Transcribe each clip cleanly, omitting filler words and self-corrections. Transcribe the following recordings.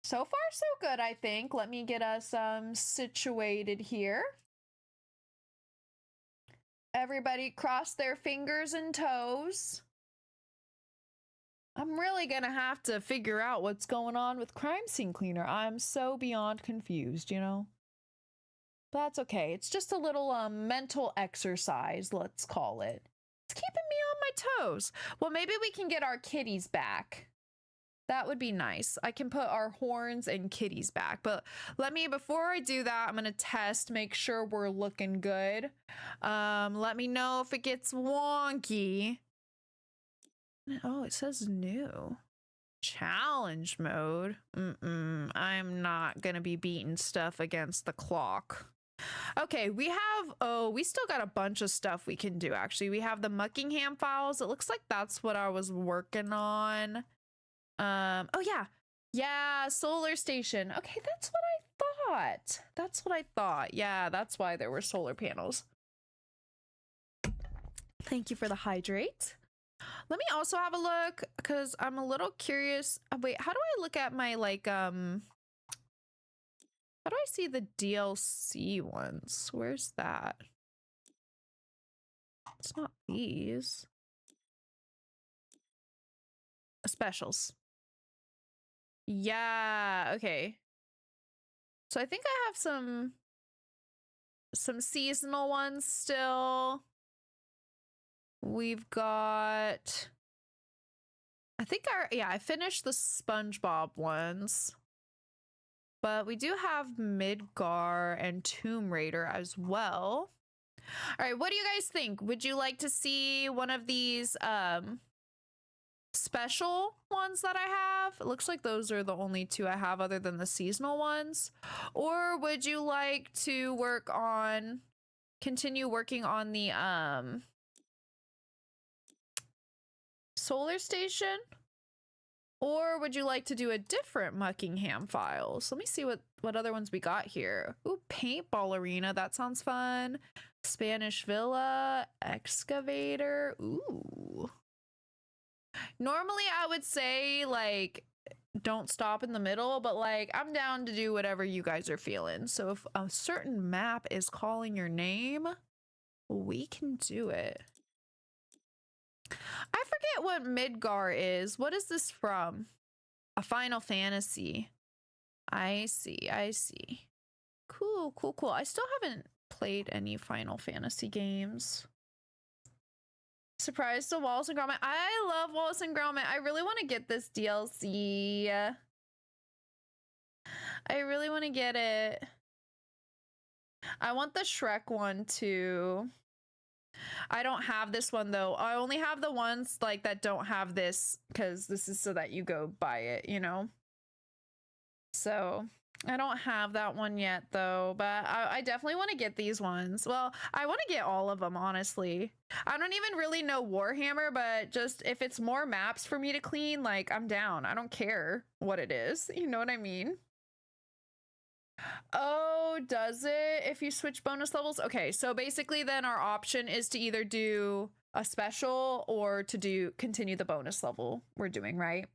So far, so good, I think. Let me get us situated here. Everybody cross their fingers and toes. I'm really gonna have to figure out what's going on with Crime Scene Cleaner. I'm so beyond confused, you know? But that's okay. It's just a little mental exercise, let's call it. It's keeping me on my toes. Well, maybe we can get our kitties back. That would be nice. I can put our horns and kitties back. But before I do that, I'm gonna test, make sure we're looking good. Let me know if it gets wonky. Oh, it says new. Challenge mode. I'm not gonna be beating stuff against the clock. Okay, we still got a bunch of stuff we can do, actually. We have the Muckingham files. It looks like that's what I was working on. Oh yeah. Yeah, solar station. Okay, that's what I thought. Yeah, that's why there were solar panels. Thank you for the hydrate. Let me also have a look, because I'm a little curious. Wait, how do I look at my, like, how do I see the DLC ones? Where's that? It's not these. Specials. Yeah, okay. So I think I have some seasonal ones still. We've got, I finished the SpongeBob ones. But we do have Midgar and Tomb Raider as well. All right, what do you guys think? Would you like to see one of these special ones that I have? It looks like those are the only two I have other than the seasonal ones. Or would you like to continue working on the solar station? Or would you like to do a different Muckingham files? Let me see what other ones we got here. Ooh, paintball arena. That sounds fun. Spanish villa, excavator. Ooh. Normally I would say, like, don't stop in the middle, but, like, I'm down to do whatever you guys are feeling. So if a certain map is calling your name, we can do it. I forget what Midgar is. What is this from? A Final Fantasy. I see. Cool. I still haven't played any Final Fantasy games. Surprise to Wallace and Gromit. I love Wallace and Gromit. I really want to get this DLC. I really want to get it. I want the Shrek one too. I don't have this one though. I only have the ones like that don't have this, because this is so that you go buy it, you know? So I don't have that one yet though, but I definitely want to get these ones. Well, I want to get all of them, honestly. I don't even really know Warhammer, but just if it's more maps for me to clean, like, I'm down. I don't care what it is. You know what I mean? Oh, does it if you switch bonus levels? Okay, so basically then our option is to either do a special or to continue the bonus level we're doing, right?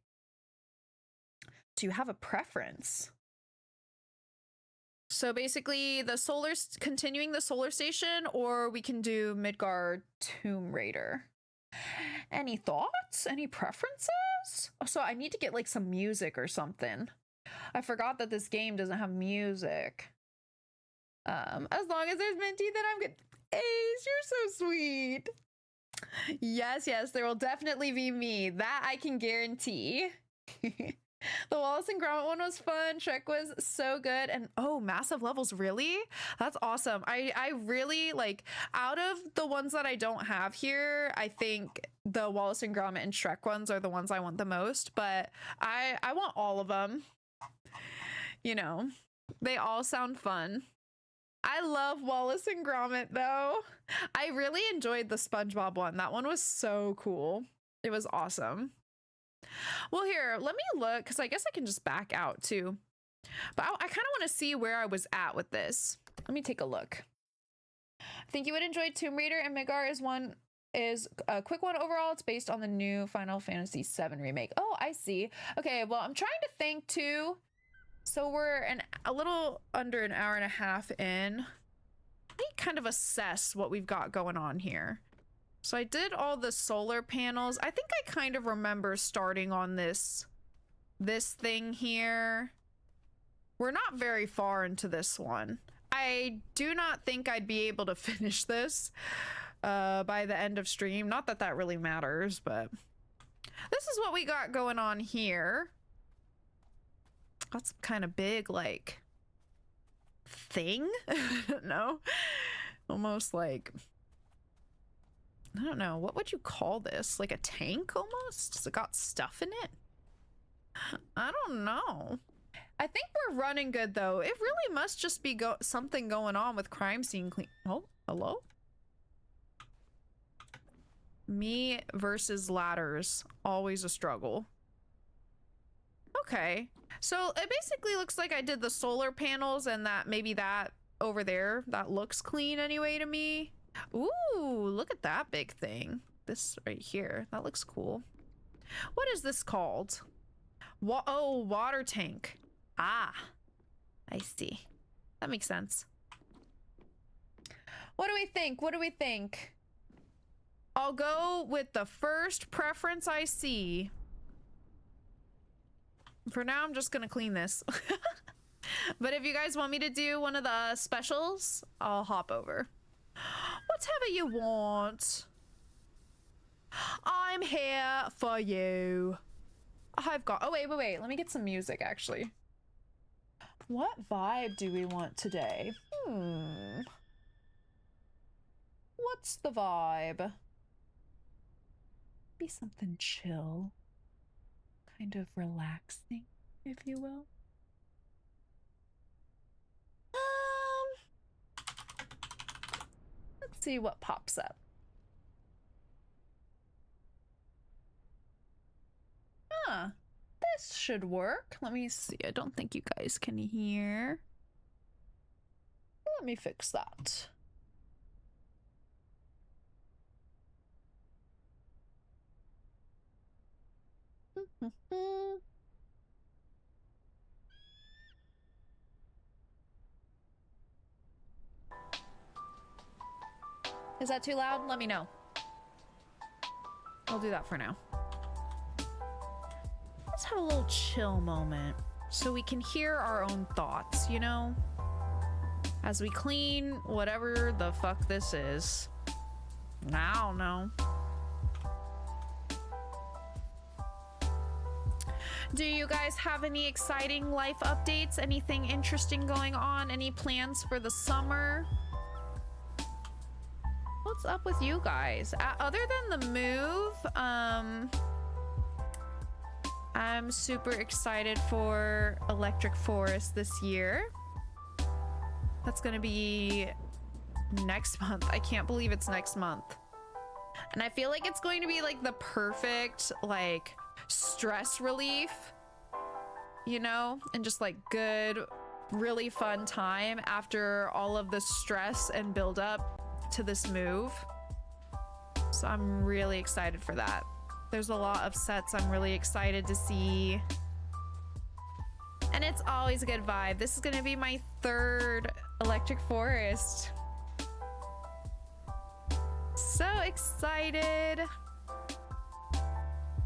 Do you have a preference? So basically continuing the solar station, or we can do Midgar Tomb Raider. Any thoughts? Any preferences? So I need to get like some music or something. I forgot that this game doesn't have music. As long as there's Minty, then I'm good. Ace, you're so sweet. Yes, there will definitely be me. That I can guarantee. The Wallace and Gromit one was fun. Shrek was so good. And oh, massive levels, really? That's awesome. I really like, out of the ones that I don't have here, I think the Wallace and Gromit and Shrek ones are the ones I want the most, but I want all of them. You know, they all sound fun. I love Wallace and Gromit though. I really enjoyed the SpongeBob one. That one was so cool. It was awesome. Well, here, let me look, because I guess I can just back out too. But I kind of want to see where I was at with this. Let me take a look. I think you would enjoy Tomb Raider, and Midgar is a quick one overall. It's based on the new Final Fantasy VII remake. Oh, I see. Okay, well, I'm trying to think too. So we're a little under an hour and a half in. Let me kind of assess what we've got going on here. So I did all the solar panels. I think I kind of remember starting on this thing here. We're not very far into this one. I do not think I'd be able to finish this by the end of stream. Not that that really matters, but this is what we got going on here. Got some kind of big, like, thing? No? Almost like, I don't know. What would you call this? Like a tank almost? Has it got stuff in it? I don't know. I think we're running good though. It really must just be something going on with crime scene clean. Oh, hello? Me versus ladders. Always a struggle. Okay. So it basically looks like I did the solar panels and that maybe that over there, that looks clean anyway to me. Ooh, look at that big thing. This right here. That looks cool. What is this called? Oh, water tank. Ah, I see. That makes sense. What do we think? What do we think? I'll go with the first preference I see. For now, I'm just gonna clean this. But if you guys want me to do one of the specials, I'll hop over. Whatever you want. I'm here for you. I've got... Oh, wait. Let me get some music, actually. What vibe do we want today? What's the vibe? Be something chill. Kind of relaxing, if you will. Let's see what pops up. Huh. This should work. Let me see. I don't think you guys can hear. Let me fix that. Is that too loud? Let me know. I'll do that for now. Let's have a little chill moment so we can hear our own thoughts, you know? As we clean whatever the fuck this is. I don't know. Do you guys have any exciting life updates? Anything interesting going on? Any plans for the summer? What's up with you guys? Other than the move, I'm super excited for Electric Forest this year. That's gonna be next month. I can't believe it's next month. And I feel like it's going to be like the perfect, like, stress relief, you know, and just like good, really fun time after all of the stress and build up to this move. So I'm really excited for that. There's a lot of sets I'm really excited to see. And it's always a good vibe. This is gonna be my third Electric Forest. So excited.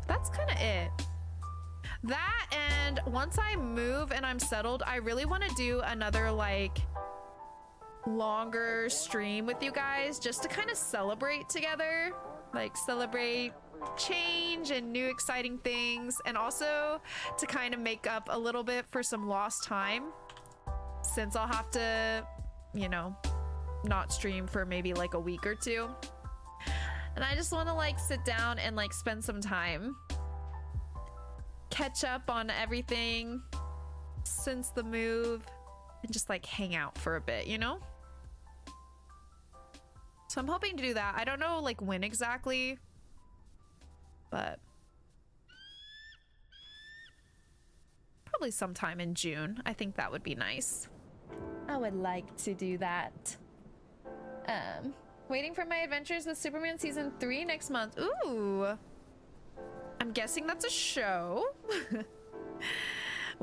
That's kind of it. That, and once I move and I'm settled, I really want to do another like longer stream with you guys just to kind of celebrate together, like celebrate change and new exciting things, and also to kind of make up a little bit for some lost time since I'll have to, you know, not stream for maybe like a week or two. And I just want to like sit down and like spend some time, catch up on everything since the move, and just like hang out for a bit, you know? So I'm hoping to do that. I don't know like when exactly, but probably sometime in June. I think that would be nice. I would like to do that. Waiting for my adventures with Superman season 3 next month. Ooh. I'm guessing that's a show.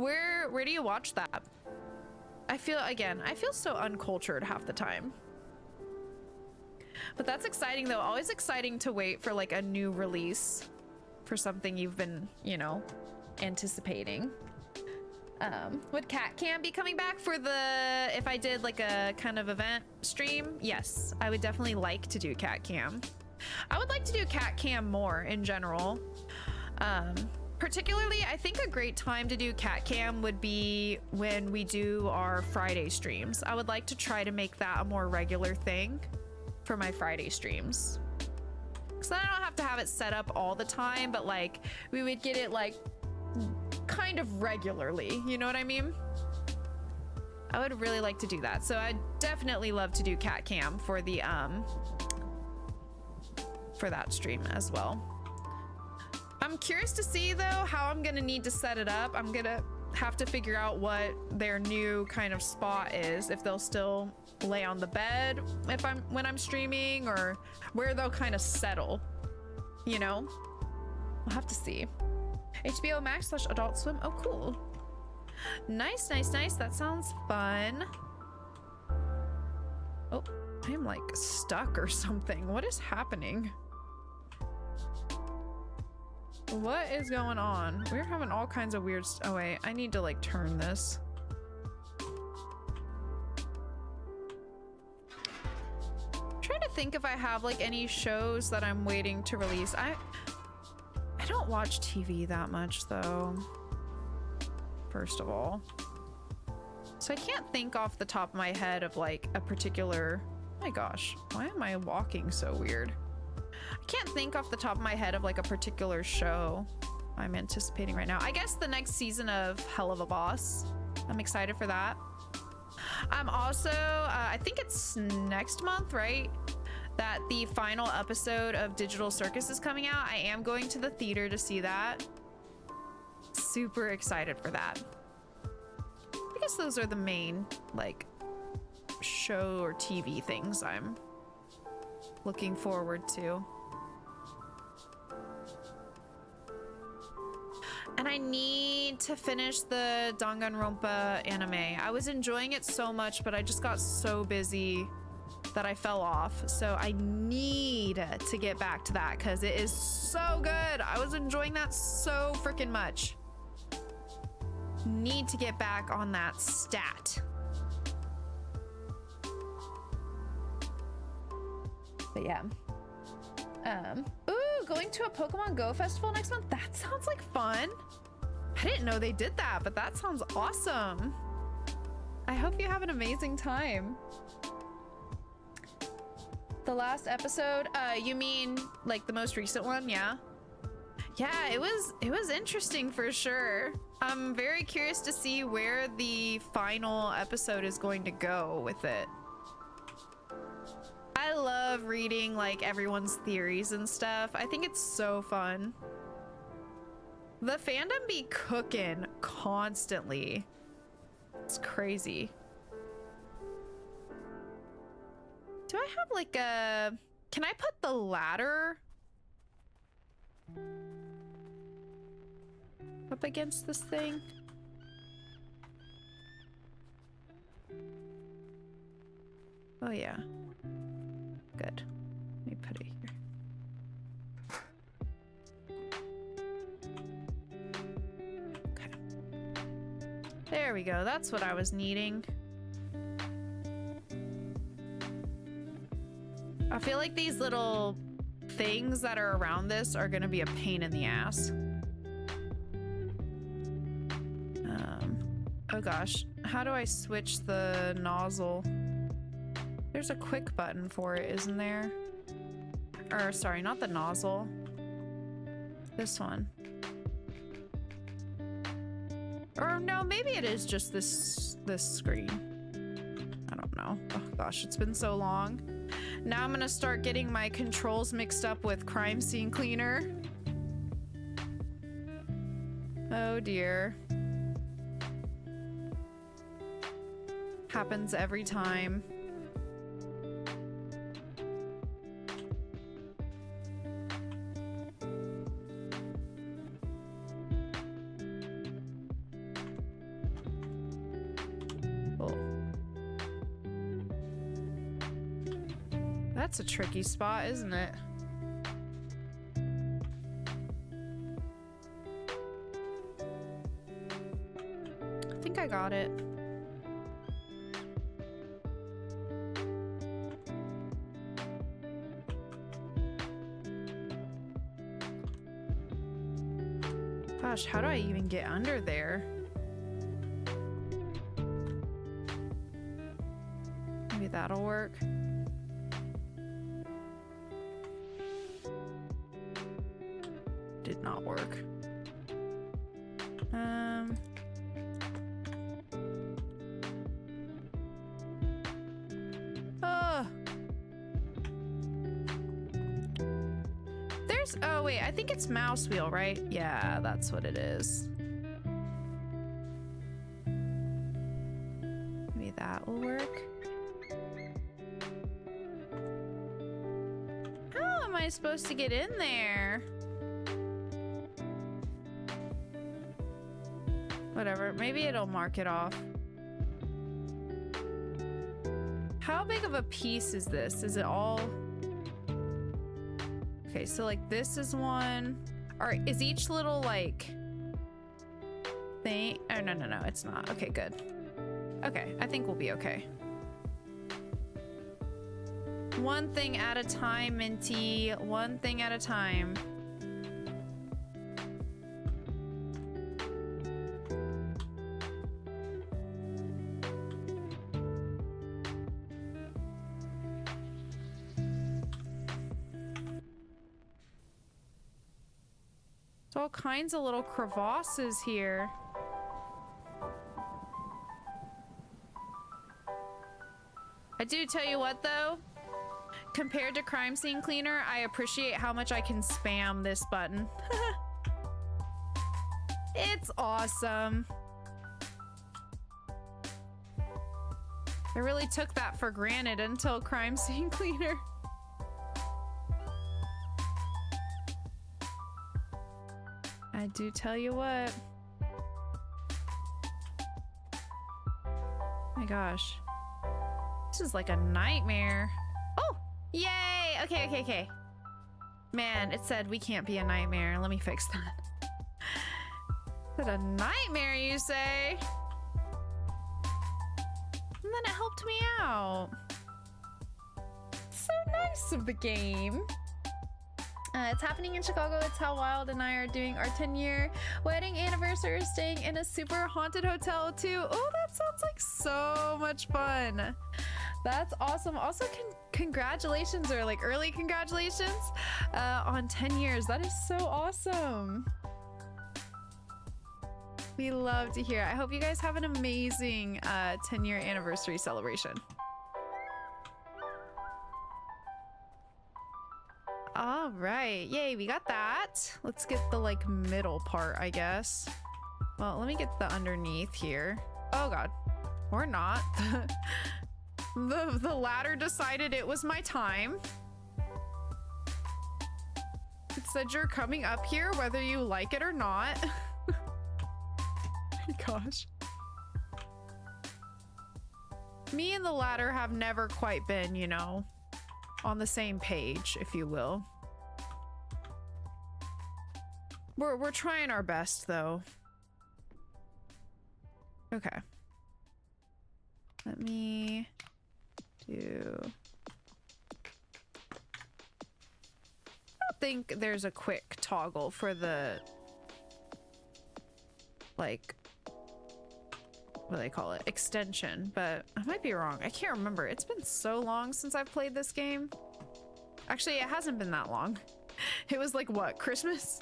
Where do you watch that? I feel so uncultured half the time. But that's exciting though. Always exciting to wait for like a new release for something you've been, you know, anticipating. Would Cat Cam be coming back for the, if I did like a kind of event stream? Yes, I would definitely like to do Cat Cam. I would like to do Cat Cam more in general. Particularly, I think a great time to do Cat Cam would be when we do our Friday streams. I would like to try to make that a more regular thing for my Friday streams. So I don't have to have it set up all the time, but like we would get it like kind of regularly, you know what I mean? I would really like to do that. So I'd definitely love to do Cat Cam for the for that stream as well. I'm curious to see though how I'm gonna need to set it up. I'm gonna have to figure out what their new kind of spot is, if they'll still lay on the bed when I'm streaming, or where they'll kind of settle, you know? We'll have to see. HBO Max / Adult Swim. Oh, cool. Nice, nice, nice. That sounds fun. Oh, I'm like stuck or something. What is happening? What is going on? We're having all kinds of weird oh wait, I need to like turn this. I'm trying to think if I have like any shows that I'm waiting to release. I don't watch TV that much though, first of all. So I can't think off the top of my head of like a particular, oh my gosh, why am I walking so weird? I can't think off the top of my head of like a particular show I'm anticipating right now. I guess the next season of Hell of a Boss. I'm excited for that. I'm also, I think it's next month, right? That the final episode of Digital Circus is coming out. I am going to the theater to see that. Super excited for that. I guess those are the main like show or TV things I'm looking forward to. And I need to finish the Danganronpa anime. I was enjoying it so much, but I just got so busy that I fell off. So I need to get back to that because it is so good. I was enjoying that so freaking much. Need to get back on that stat. But yeah. Ooh, going to a Pokemon Go festival next month? That sounds like fun. I didn't know they did that, but that sounds awesome. I hope you have an amazing time. The last episode, you mean like the most recent one? Yeah. Yeah, it was interesting for sure. I'm very curious to see where the final episode is going to go with it. I love reading like everyone's theories and stuff. I think it's so fun. The fandom be cooking constantly. It's crazy. Do I have like a... Can I put the ladder up against this thing? Oh yeah. Good. Let me put it here. Okay. There we go. That's what I was needing. I feel like these little things that are around this are gonna be a pain in the ass. Oh gosh, how do I switch the nozzle? There's a quick button for it, isn't there? Or sorry, not the nozzle. This one. Or no, maybe it is just this screen. I don't know. Oh gosh, it's been so long. Now I'm gonna start getting my controls mixed up with Crime Scene Cleaner. Oh dear. Happens every time. That's a tricky spot, isn't it? I think I got it. Gosh, how do I even get under there? Maybe that'll work. Did not work. Oh wait, I think it's mouse wheel, right? Yeah, that's what it is. Maybe that will work. How am I supposed to get in there? Whatever, maybe it'll mark it off. How big of a piece is this? Is it all... Okay, so like this is one. Or is each little like thing? Oh, no, it's not. Okay, good. Okay, I think we'll be okay. One thing at a time, Minty. One thing at a time. All kinds of little crevasses here. I do tell you what though, compared to Crime Scene Cleaner, I appreciate how much I can spam this button. It's awesome. I really took that for granted until Crime Scene Cleaner. I do tell you what. My gosh. This is like a nightmare. Oh! Yay! Okay. Man, it said we can't be a nightmare. Let me fix that. Is it a nightmare, you say? And then it helped me out. So nice of the game. It's happening in Chicago. It's how Wild and I are doing our 10-year wedding anniversary, staying in a super haunted hotel too. Oh, that sounds like so much fun. That's awesome. Also, congratulations, or like early congratulations on 10 years. That is so awesome. We love to hear it. I hope you guys have an amazing 10-year anniversary celebration. All right, yay, we got that. Let's get the like middle part, I guess. Well, let me get the underneath here. Oh God, or not. The ladder decided it was my time. It said you're coming up here whether you like it or not. My gosh. Me and the ladder have never quite been, you know, on the same page, if you will. We're trying our best though. Okay. Let me do... I don't think there's a quick toggle for the, like, what do they call it? Extension, but I might be wrong. I can't remember. It's been so long since I've played this game. Actually, it hasn't been that long. It was like, what, Christmas?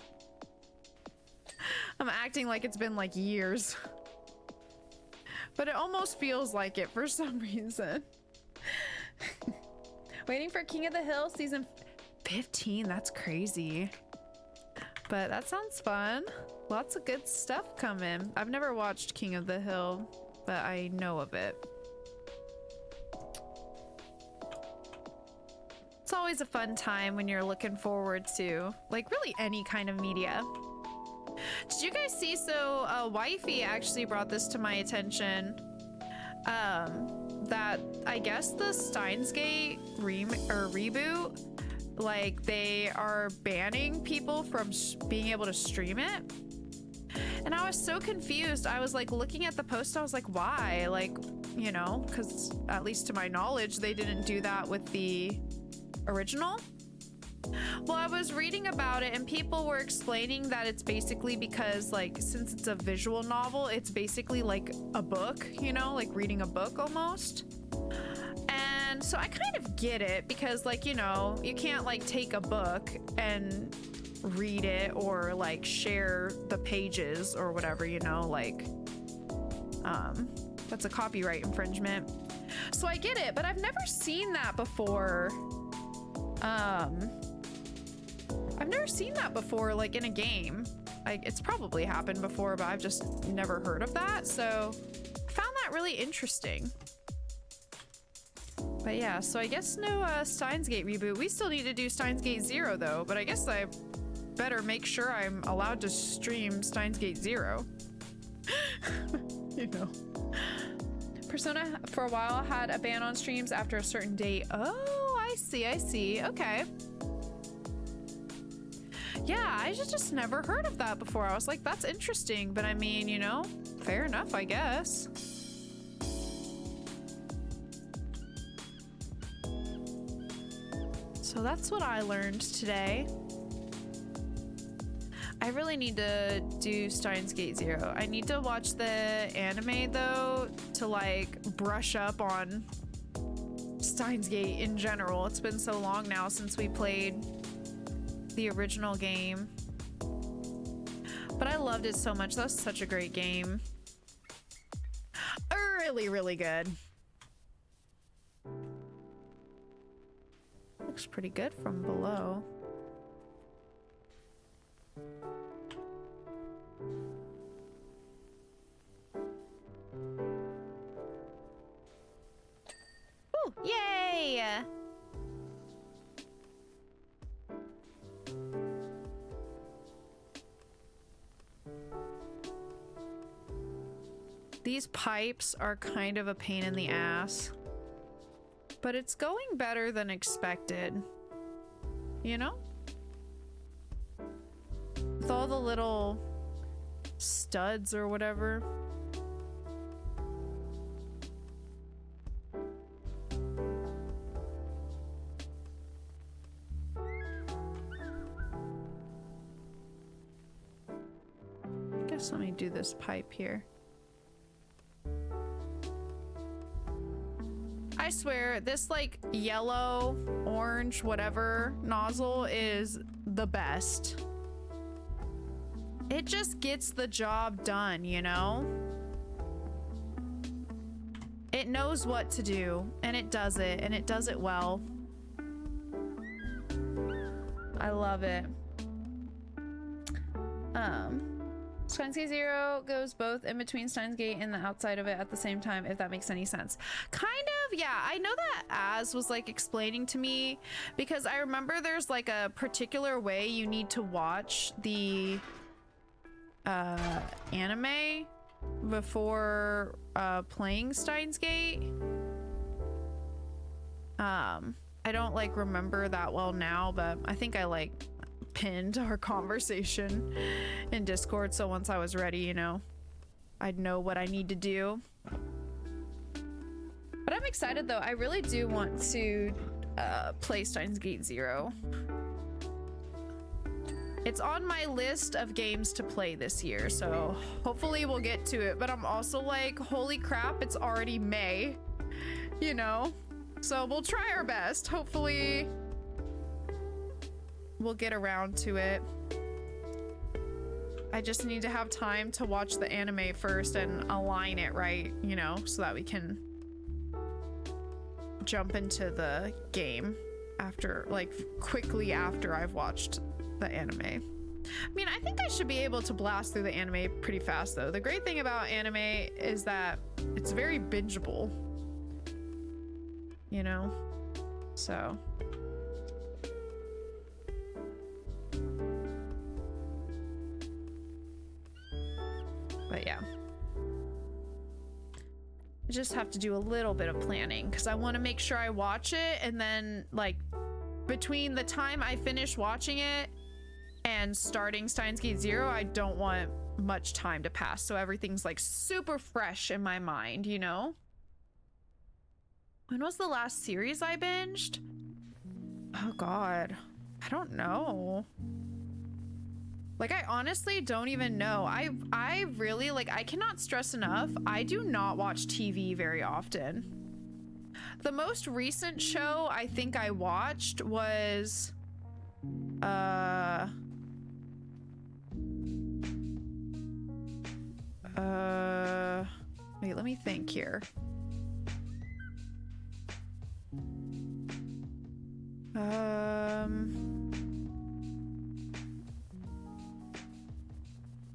I'm acting like it's been like years. But it almost feels like it for some reason. Waiting for King of the Hill season 15. That's crazy. But that sounds fun. Lots of good stuff coming. I've never watched King of the Hill, but I know of it. It's always a fun time when you're looking forward to, like, really any kind of media. Did you guys see, so Wifey actually brought this to my attention. that I guess the Steins Gate reboot, like they are banning people from being able to stream it. And I was so confused. I was like looking at the post, I was like, why? Like, you know, because at least to my knowledge, they didn't do that with the original. Well, I was reading about it and people were explaining that it's basically because, like, since it's a visual novel, it's basically like a book, you know, like reading a book almost. And so I kind of get it because, like, you know, you can't like take a book and read it or like share the pages or whatever, you know, like that's a copyright infringement. So I get it, but I've never seen that before. I've never seen that before, like in a game. It's probably happened before, but I've just never heard of that. So I found that really interesting. But yeah, so I guess no Steins Gate reboot. We still need to do Steins Gate 0 though, but I guess I better make sure I'm allowed to stream Steins Gate 0. You know. Persona for a while had a ban on streams after a certain date. Oh, I see. Okay. Yeah, I just never heard of that before. I was like, that's interesting, but I mean, you know, fair enough, I guess. So that's what I learned today. I really need to do Steins Gate 0. I need to watch the anime though to like brush up on Steins Gate in general. It's been so long now since we played the original game. But I loved it so much. That was such a great game. Really, really good. Looks pretty good from below. Ooh, yay! These pipes are kind of a pain in the ass, but it's going better than expected, you know? With all the little studs or whatever. Guess let me do this pipe here. I swear, this like yellow, orange, whatever nozzle is the best. It just gets the job done, you know? It knows what to do, and it does it well. I love it. Steins Gate 0 goes both in between Steins Gate and the outside of it at the same time, if that makes any sense. Kind of, yeah. I know that Az was like explaining to me, because I remember there's like a particular way you need to watch the anime before playing Steins Gate. I don't like remember that well now, but I think I like pinned our conversation in Discord, so once I was ready, you know, I'd know what I need to do. But I'm excited though. I really do want to play Steins Gate 0. It's on my list of games to play this year, so hopefully we'll get to it. But I'm also like, holy crap, it's already May, you know? So we'll try our best. Hopefully we'll get around to it. I just need to have time to watch the anime first and align it right, you know, so that we can jump into the game after, like, quickly after I've watched the anime. I mean, I think I should be able to blast through the anime pretty fast though. The great thing about anime is that it's very bingeable, you know? So but yeah. just have to do a little bit of planning because I want to make sure I watch it, and then like between the time I finish watching it and starting Steins Gate Zero, I don't want much time to pass, so everything's like super fresh in my mind, you know? When was the last series I binged? Oh god, I don't know. Like, I honestly don't even know. I really, like, I cannot stress enough, I do not watch TV very often. The most recent show I think I watched was wait, let me think here. Oh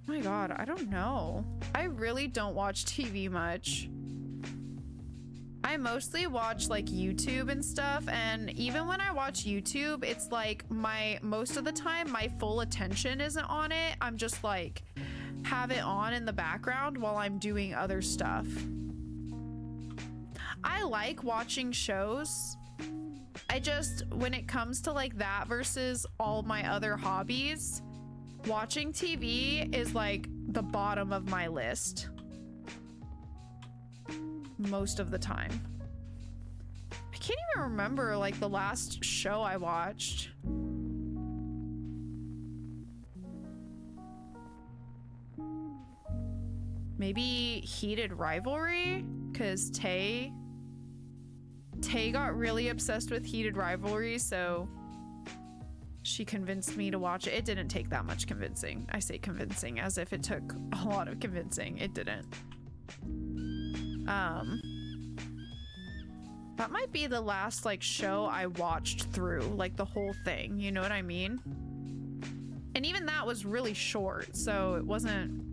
my god, I don't know. I really don't watch TV much. I mostly watch like YouTube and stuff, and even when I watch YouTube, it's like most of the time my full attention isn't on it. I'm just like have it on in the background while I'm doing other stuff. I like watching shows. I just, when it comes to like that versus all my other hobbies, watching TV is like the bottom of my list most of the time. I can't even remember like the last show I watched. Maybe Heated Rivalry, because Tay got really obsessed with Heated Rivalry, so she convinced me to watch it. It didn't take that much convincing. I say convincing as if it took a lot of convincing. It didn't. That might be the last like show I watched through, like the whole thing, you know what I mean? And even that was really short, so it wasn't,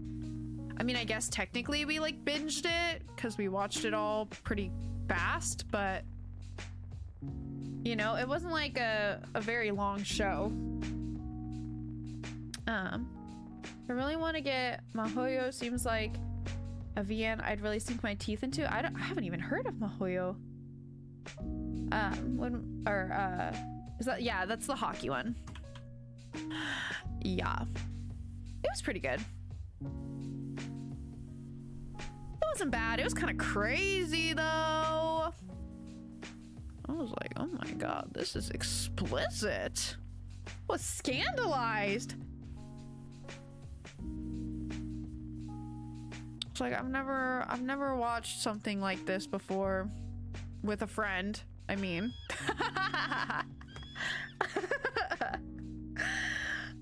I mean, I guess technically we like binged it because we watched it all pretty fast, but you know, it wasn't like a very long show. I really want to get MiHoYo. Seems like a VN I'd really sink my teeth into. I haven't even heard of MiHoYo. Is that, yeah, that's the hockey one. Yeah, it was pretty good. It wasn't bad. It was kind of crazy though. I was like, oh my god, this is explicit. I was scandalized. It's like I've never watched something like this before with a friend. I mean,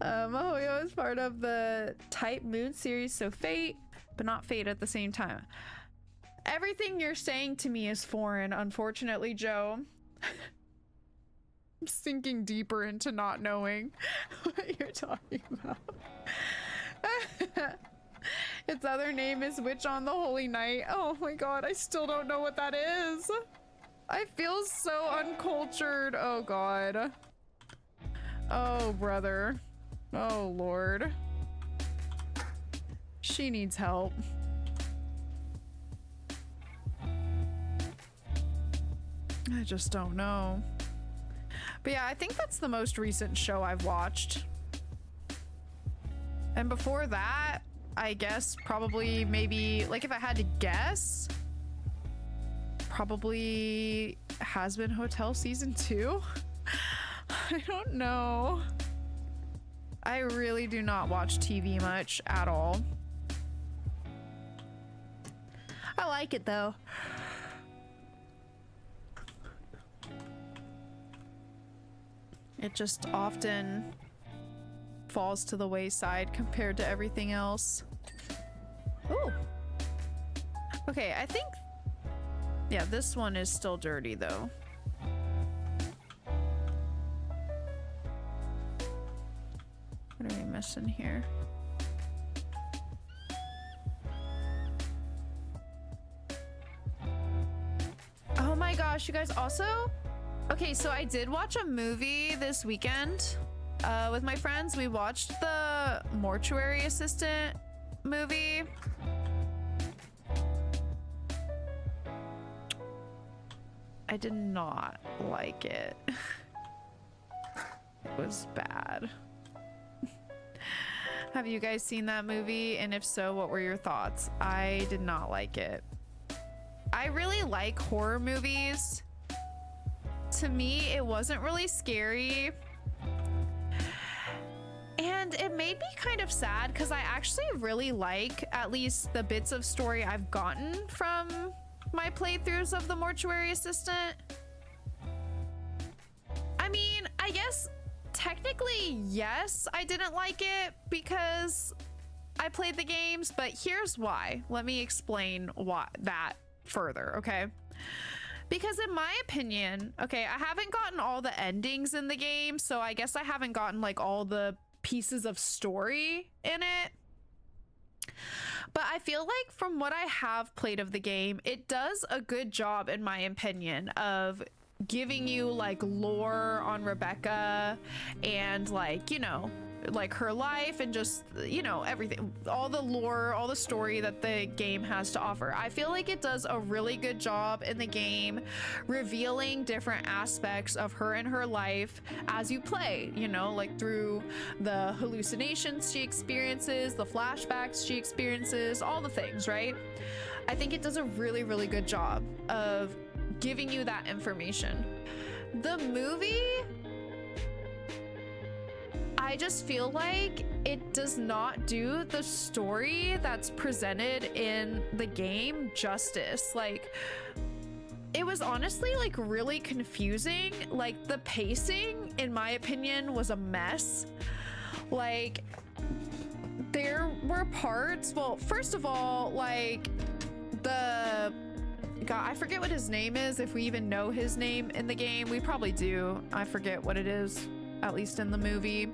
MiHoYo is part of the Type Moon series, so Fate, but not Fate at the same time. Everything you're saying to me is foreign, unfortunately, Joe. I'm sinking deeper into not knowing what you're talking about. Its other name is Witch on the Holy Night. Oh my god, I still don't know what that is. I feel so uncultured. Oh god. Oh brother. Oh lord. She needs help. I just don't know. But yeah, I think that's the most recent show I've watched. And before that, I guess probably maybe, like if I had to guess, probably Hazbin Hotel Season 2? I don't know. I really do not watch TV much at all. I like it though. It just often falls to the wayside compared to everything else. Ooh. Okay, I think, yeah, this one is still dirty though. What are we missing here? Oh my gosh, you guys also? Okay, so I did watch a movie this weekend with my friends. We watched the Mortuary Assistant movie. did not like it. It was bad. Have you guys seen that movie? And if so, what were your thoughts? I did not like it. I really like horror movies. To me, it wasn't really scary. And it made me kind of sad because I actually really like at least the bits of story I've gotten from my playthroughs of The Mortuary Assistant. I mean, I guess technically, yes, I didn't like it because I played the games, but here's why. Let me explain why that further, okay? Because in my opinion, okay, I haven't gotten all the endings in the game, so I guess I haven't gotten like all the pieces of story in it. But I feel like from what I have played of the game, it does a good job, in my opinion, of giving you like lore on Rebecca and like, you know, like her life and just, you know, everything, all the lore, all the story that the game has to offer. I feel like it does a really good job in the game revealing different aspects of her and her life as you play, you know, like through the hallucinations she experiences, the flashbacks she experiences, all the things, right? I think it does a really, really good job of giving you that information. The movie, I just feel like it does not do the story that's presented in the game justice. Like, it was honestly like really confusing. Like, the pacing, in my opinion, was a mess. Like, there were parts, well, first of all, like the God, I forget what his name is, if we even know his name in the game. We probably do. I forget what it is, at least in the movie.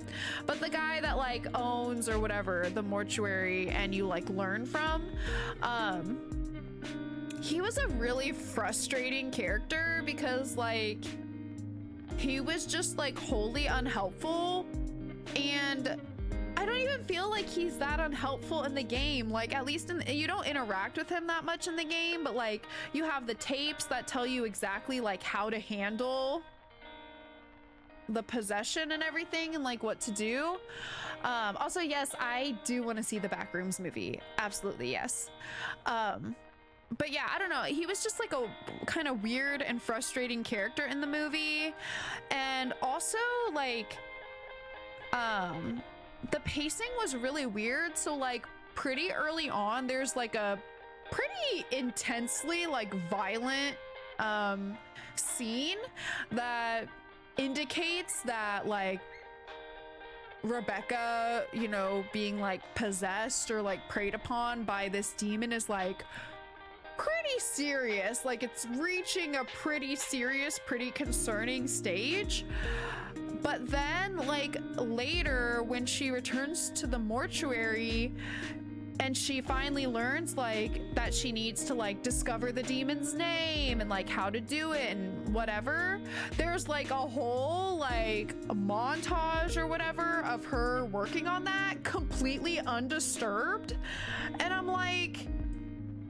But the guy that like owns or whatever the mortuary and you like learn from, he was a really frustrating character because like he was just like wholly unhelpful, and I don't even feel like he's that unhelpful in the game. Like, at least you don't interact with him that much in the game, but like you have the tapes that tell you exactly like how to handle the possession and everything and like what to do. Also, yes, I do want to see the Backrooms movie. Absolutely, yes. But yeah, I don't know. He was just like a kind of weird and frustrating character in the movie. And also like, the pacing was really weird. So like pretty early on, there's like a pretty intensely like violent scene that indicates that like Rebecca, you know, being like possessed or like preyed upon by this demon is like pretty serious. Like, it's reaching a pretty serious, pretty concerning stage. But then like later when she returns to the mortuary and she finally learns like that she needs to like discover the demon's name and like how to do it and whatever, there's like a whole like a montage or whatever of her working on that completely undisturbed. And I'm like,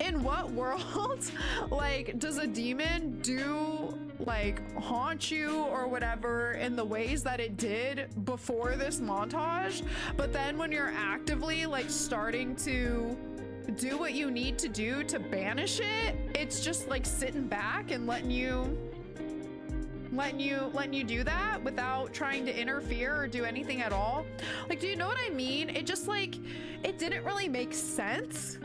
in what world like does a demon do like haunt you or whatever in the ways that it did before this montage, but then when you're actively like starting to do what you need to do to banish it, it's just like sitting back and letting you do that without trying to interfere or do anything at all? Like, do you know what I mean? It just like, it didn't really make sense.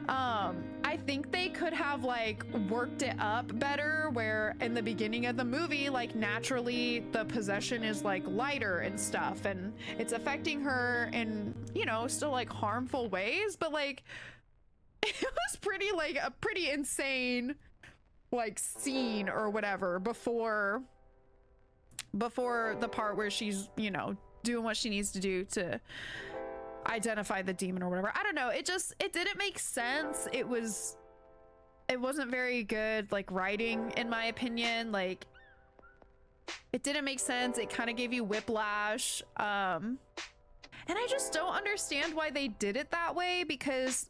I think they could have like worked it up better, where in the beginning of the movie, like naturally the possession is like lighter and stuff and it's affecting her in, you know, still like harmful ways, but like it was pretty like a pretty insane like scene or whatever before the part where she's, you know, doing what she needs to do to identify the demon or whatever. I don't know, it didn't make sense. It wasn't very good like writing, in my opinion. Like, it didn't make sense. It kind of gave you whiplash, and I just don't understand why they did it that way, because,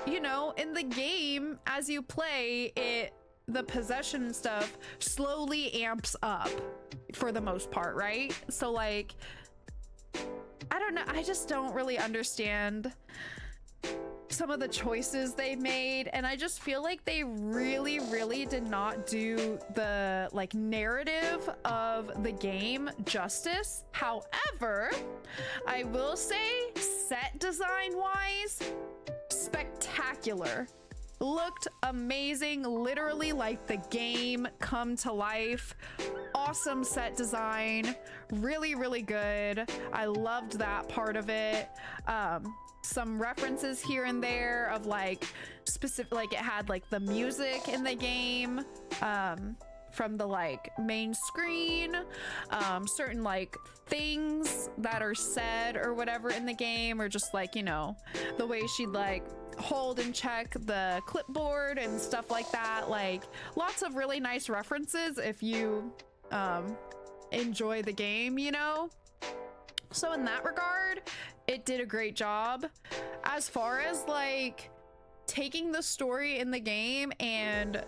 you know, in the game as you play it, the possession stuff slowly amps up for the most part, right? So like, I don't know, I just don't really understand some of the choices they made, and I just feel like they really did not do the like narrative of the game justice. However, I will say set design wise, spectacular. Looked amazing, literally like the game come to life. Awesome set design, really good. I loved that part of it. Some references here and there of like specific, like it had like the music in the game from the like main screen, certain like things that are said or whatever in the game, or just like, you know, the way she'd like hold and check the clipboard and stuff like that. Like lots of really nice references if you enjoy the game, you know. So in that regard, it did a great job. As far as like taking the story in the game and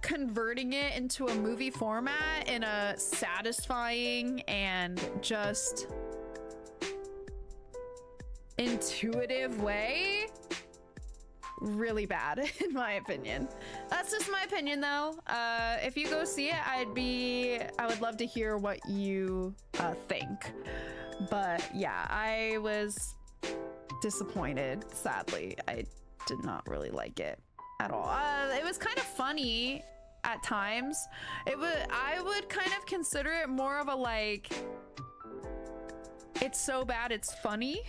converting it into a movie format in a satisfying and just intuitive way, really bad in my opinion. That's just my opinion though. If you go see it, I would love to hear what you think. But yeah, I was disappointed, sadly. I did not really like it at all. It was kind of funny at times. I would kind of consider it more of a like, it's so bad it's funny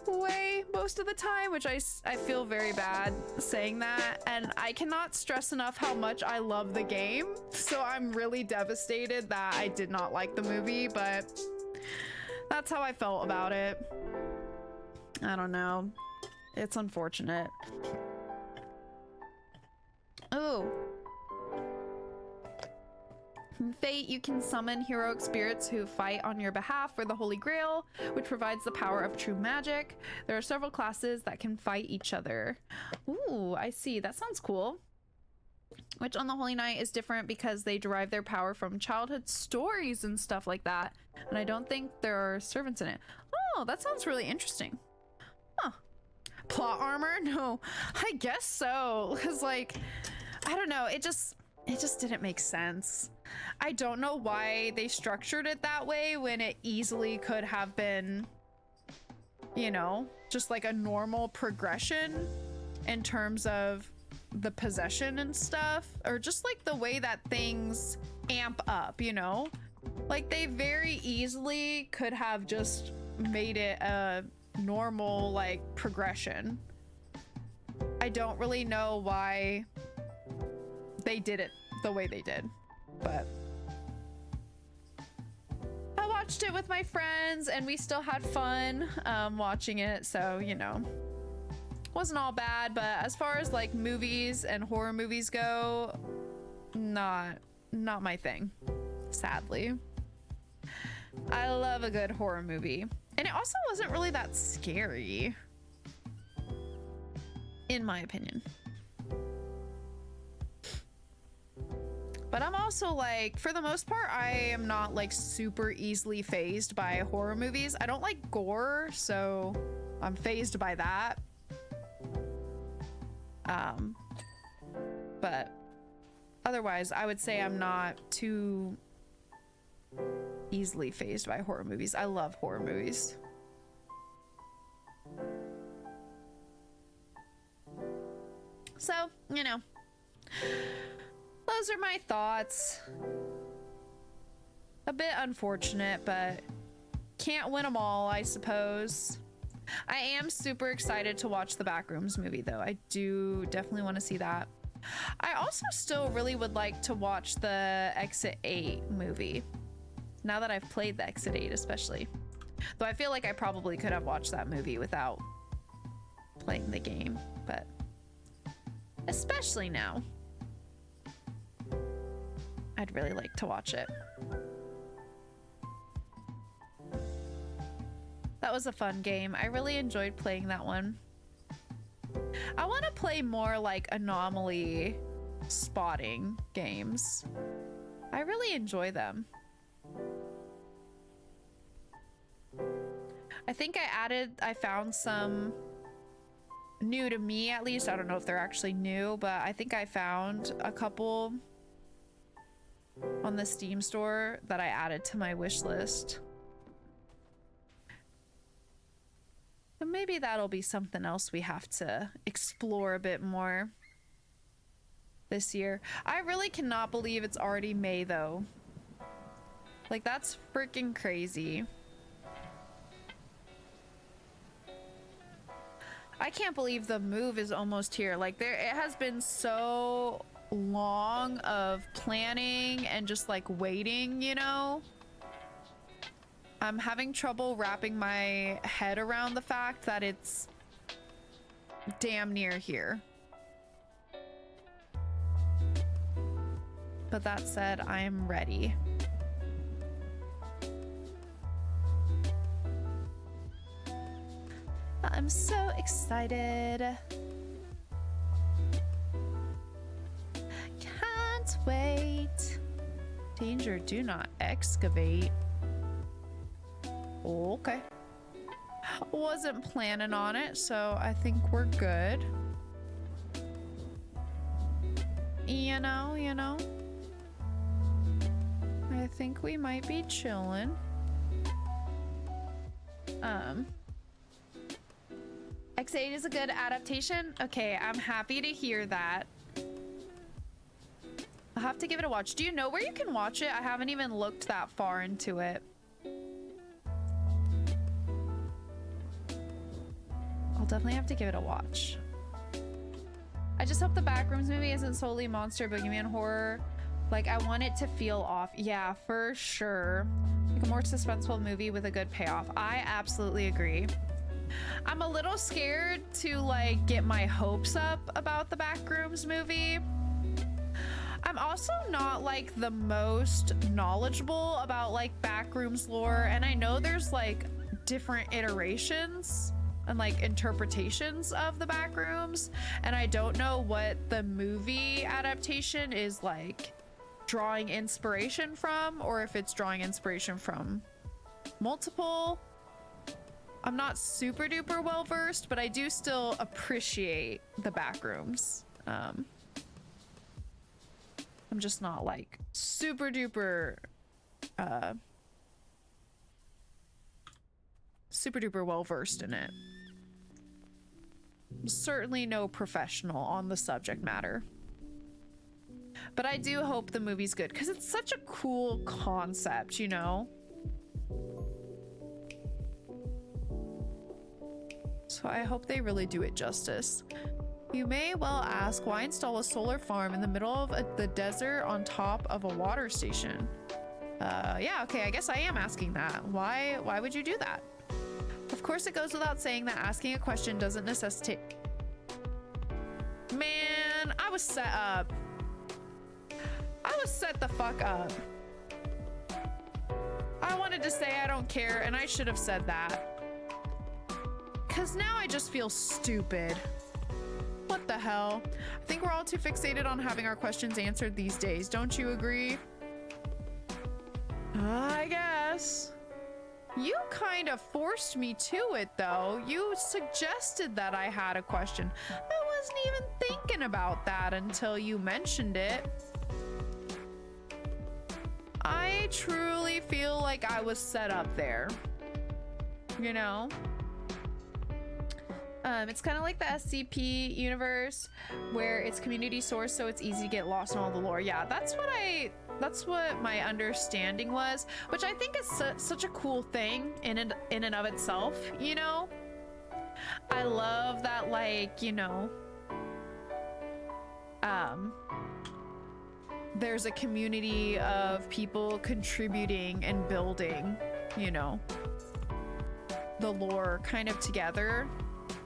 way most of the time, which I feel very bad saying that, and I cannot stress enough how much I love the game, so I'm really devastated that I did not like the movie, but that's how I felt about it. I don't know, it's unfortunate. Oh, in Fate, you can summon heroic spirits who fight on your behalf for the Holy Grail, which provides the power of true magic. There are several classes that can fight each other. Ooh, I see. That sounds cool. Which on the Holy Knight is different because they derive their power from childhood stories and stuff like that. And I don't think there are servants in it. Oh, that sounds really interesting. Huh. Plot armor? No, I guess so. Because like, I don't know. It just didn't make sense. I don't know why they structured it that way when it easily could have been, you know, just like a normal progression in terms of the possession and stuff, or just like the way that things amp up, you know? Like they very easily could have just made it a normal like progression. I don't really know why they did it the way they did, but I watched it with my friends and we still had fun watching it, so you know, wasn't all bad. But as far as like movies and horror movies go, not my thing, sadly. I love a good horror movie, and it also wasn't really that scary in my opinion. But I'm also like, for the most part, I am not like super easily fazed by horror movies. I don't like gore, so I'm fazed by that. But otherwise, I would say I'm not too easily fazed by horror movies. I love horror movies. So, you know, those are my thoughts. A bit unfortunate, but can't win them all, I suppose. I am super excited to watch the Backrooms movie, though. I do definitely want to see that. I also still really would like to watch the Exit 8 movie, now that I've played the Exit 8 especially. Though I feel like I probably could have watched that movie without playing the game, but especially now, I'd really like to watch it. That was a fun game. I really enjoyed playing that one. I want to play more like anomaly spotting games. I really enjoy them. I think I found some new to me, at least. I don't know if they're actually new, but I think I found a couple on the Steam store that I added to my wish list. But maybe that'll be something else we have to explore a bit more this year. I really cannot believe it's already May though. Like, that's freaking crazy. I can't believe the move is almost here. Like, it has been so long of planning and just like waiting, you know? I'm having trouble wrapping my head around the fact that it's damn near here. But that said, I am ready. I'm so excited. Can't wait. Danger, do not excavate. Okay. Wasn't planning on it, so I think we're good. You know. I think we might be chilling. X8 is a good adaptation. Okay, I'm happy to hear that. I'll have to give it a watch. Do you know where you can watch it? I haven't even looked that far into it. I'll definitely have to give it a watch. I just hope the Backrooms movie isn't solely monster, boogeyman horror. Like, I want it to feel off. Yeah, for sure. Like a more suspenseful movie with a good payoff. I absolutely agree. I'm a little scared to like get my hopes up about the Backrooms movie. I'm also not like the most knowledgeable about like Backrooms lore, and I know there's like different iterations and like interpretations of the Backrooms, and I don't know what the movie adaptation is like drawing inspiration from, or if it's drawing inspiration from multiple. I'm not super duper well versed, but I do still appreciate the Backrooms. I'm just not like super duper well versed in it. I'm certainly no professional on the subject matter. But I do hope the movie's good because it's such a cool concept, you know? So I hope they really do it justice. You may well ask, why install a solar farm in the middle of the desert on top of a water station? Yeah, okay, I guess I am asking that. Why would you do that? Of course, it goes without saying that asking a question doesn't necessitate... Man, I was set up. I was set the fuck up. I wanted to say I don't care, and I should have said that. Because now I just feel stupid. What the hell? I think we're all too fixated on having our questions answered these days. Don't you agree? I guess. You kind of forced me to it, though. You suggested that I had a question. I wasn't even thinking about that until you mentioned it. I truly feel like I was set up there. You know? It's kind of like the SCP universe where it's community sourced, so it's easy to get lost in all the lore. Yeah, that's what my understanding was, which I think is such a cool thing in and of itself, you know? I love that, like, you know, there's a community of people contributing and building, you know, the lore kind of together.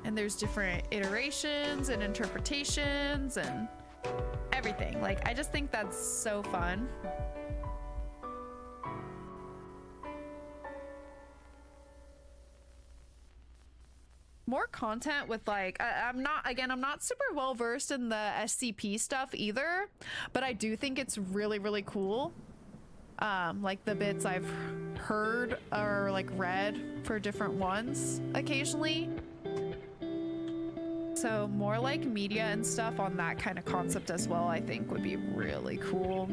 And there's different iterations and interpretations and everything. Like, I just think that's so fun. more content with like I'm not super well versed in the SCP stuff either, but I do think it's really, really cool. Like the bits I've heard or like read for different ones occasionally. So more like media and stuff on that kind of concept as well, I think would be really cool.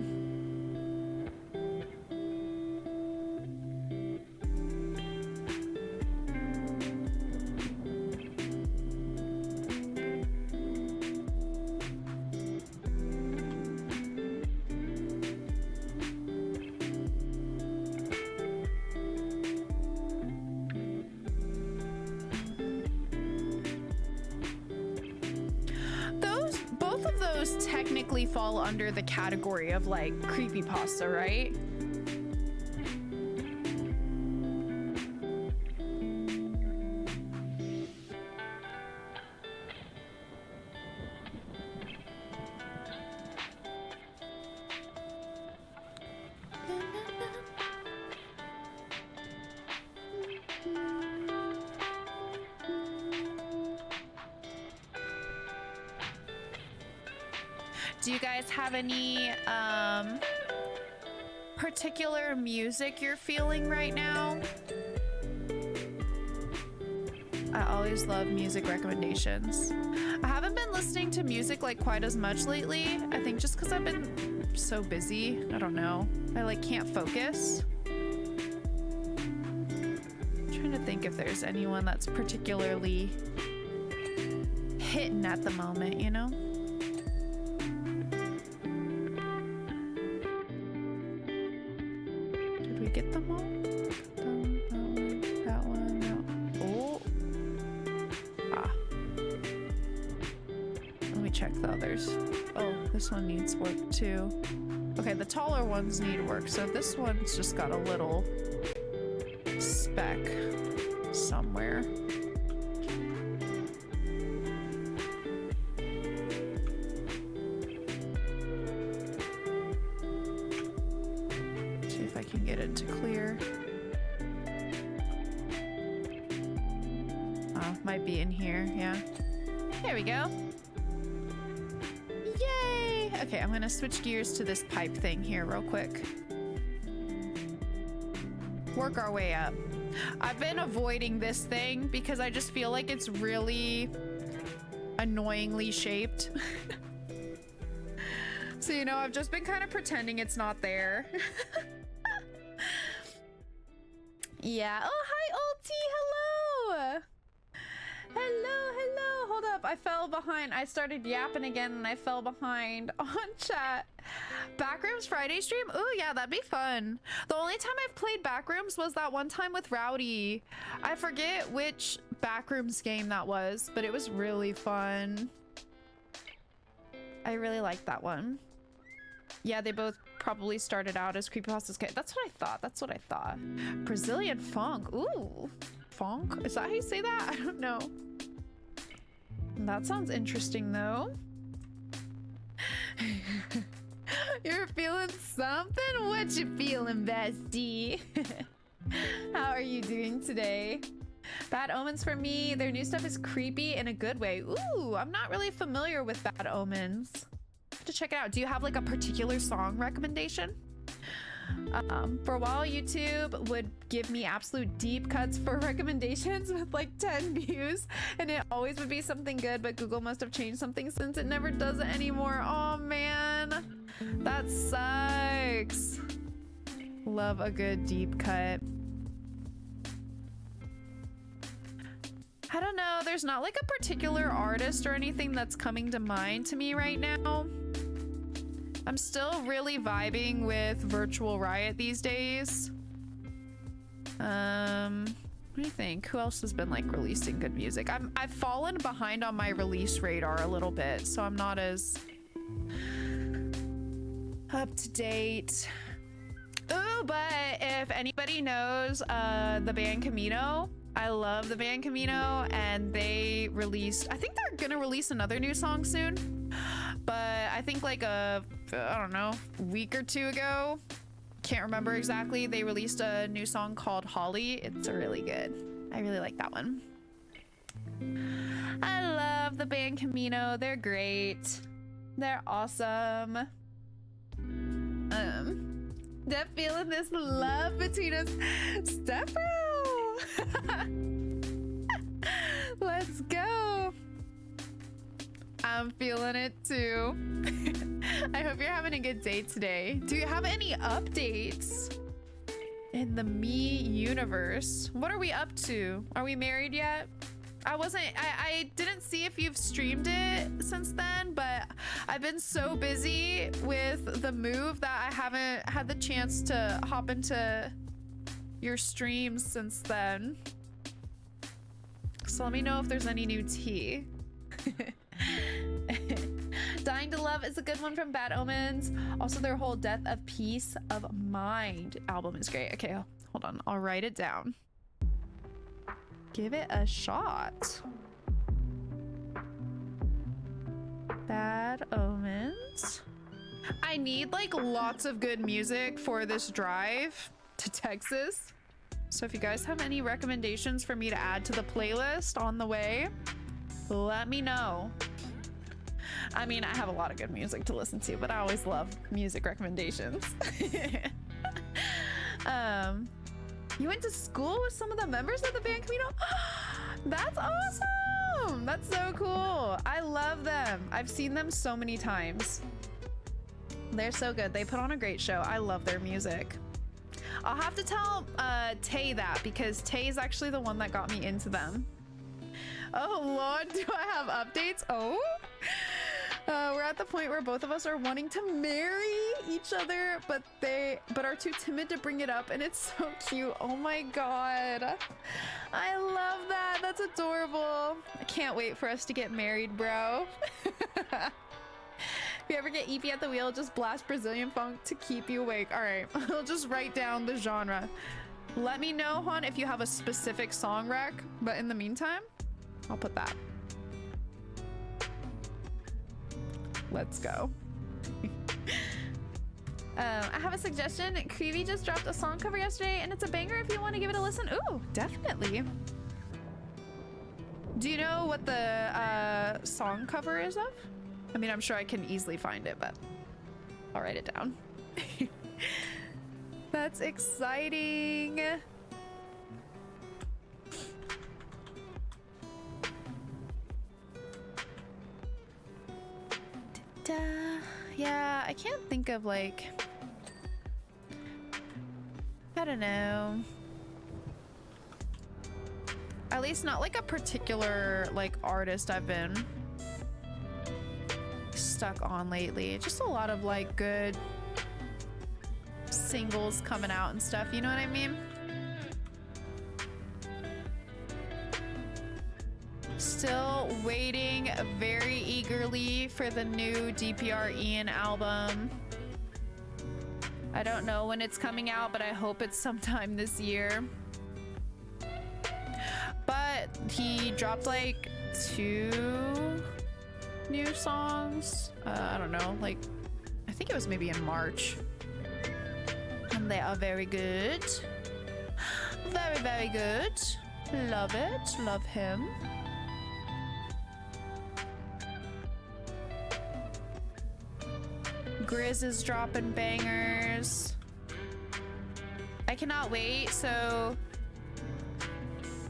Both of those technically fall under the category of like creepypasta, right? Do you guys have any particular music you're feeling right now? I always love music recommendations. I haven't been listening to music like quite as much lately. I think just because I've been so busy. I don't know. I like can't focus. I'm trying to think if there's anyone that's particularly hitting at the moment, you know? Get them all? That one, no. Oh. Ah. Let me check the others. Oh, this one needs work too. Okay, the taller ones need work. So this one's just got a little speck somewhere. To clear. Oh, might be in here. Yeah. There we go. Yay! Okay, I'm gonna switch gears to this pipe thing here real quick. Work our way up. I've been avoiding this thing because I just feel like it's really annoyingly shaped. So, you know, I've just been kind of pretending it's not there. Yeah. Oh, hi, Ulti. Hello. Hello. Hold up. I fell behind. I started yapping again and I fell behind on chat. Backrooms Friday stream? Ooh, yeah, that'd be fun. The only time I've played Backrooms was that one time with Rowdy. I forget which Backrooms game that was, but it was really fun. I really liked that one. Yeah, they both probably started out as creepypastas. That's what I thought. Brazilian funk. Ooh, funk? Is that how you say that? I don't know. That sounds interesting though. You're feeling something? What you feeling, bestie? How are you doing today? Bad Omens for me. Their new stuff is creepy in a good way. Ooh, I'm not really familiar with Bad Omens. To check it out. Do you have like a particular song recommendation? For a while, YouTube would give me absolute deep cuts for recommendations with like 10 views, and it always would be something good, but Google must have changed something since it never does it anymore. Oh man, that sucks. Love a good deep cut. I don't know, there's not like a particular artist or anything that's coming to mind to me right now. I'm still really vibing with Virtual Riot these days. What do you think? Who else has been like releasing good music? I've fallen behind on my release radar a little bit, so I'm not as up to date. Ooh, but if anybody knows the band Camino, I love the band Camino, and they released, I think they're gonna release another new song soon, but I think like I don't know, week or two ago, can't remember exactly, they released a new song called Holly. It's really good. I really like that one. I love the band Camino. They're great. They're awesome. They're feeling this love between us. Stefo! Let's go. I'm feeling it too. I hope you're having a good day today. Do you have any updates in the me universe? What are we up to? Are we married yet? I didn't see if you've streamed it since then, but I've been so busy with the move that I haven't had the chance to hop into your streams since then. So let me know if there's any new tea. Dying to Love is a good one from Bad Omens. Also, their whole Death of Peace of Mind album is great. Okay, hold on. I'll write it down. Give it a shot. Bad Omens. I need like lots of good music for this drive to Texas. So if you guys have any recommendations for me to add to the playlist on the way, let me know. I mean, I have a lot of good music to listen to, but I always love music recommendations. You went to school with some of the members of the band Camino? That's awesome! That's so cool. I love them. I've seen them so many times. They're so good. They put on a great show. I love their music. I'll have to tell Tay that, because Tay is actually the one that got me into them. Oh Lord, do I have updates? Oh? We're at the point where both of us are wanting to marry each other, but are too timid to bring it up, and it's so cute. Oh my god. I love that. That's adorable. I can't wait for us to get married, bro. If you ever get EP at the wheel, just blast Brazilian funk to keep you awake. All right, I'll just write down the genre. Let me know, Juan, if you have a specific song rec, but in the meantime, I'll put that. Let's go. I have a suggestion. Creevy just dropped a song cover yesterday, and it's a banger if you want to give it a listen. Ooh, definitely. Do you know what the song cover is of? I mean, I'm sure I can easily find it, but I'll write it down. That's exciting. Yeah, I can't think of like, I don't know. At least not like a particular like artist I've been stuck on lately. Just a lot of like good singles coming out and stuff, you know what I mean? Still waiting very eagerly for the new DPR Ian album. I don't know when it's coming out, but I hope it's sometime this year. But he dropped like 2 new songs. I don't know, like I think it was maybe in March. And they are very good. Very, very good. Love it. Love him. Grizz is dropping bangers. I cannot wait. So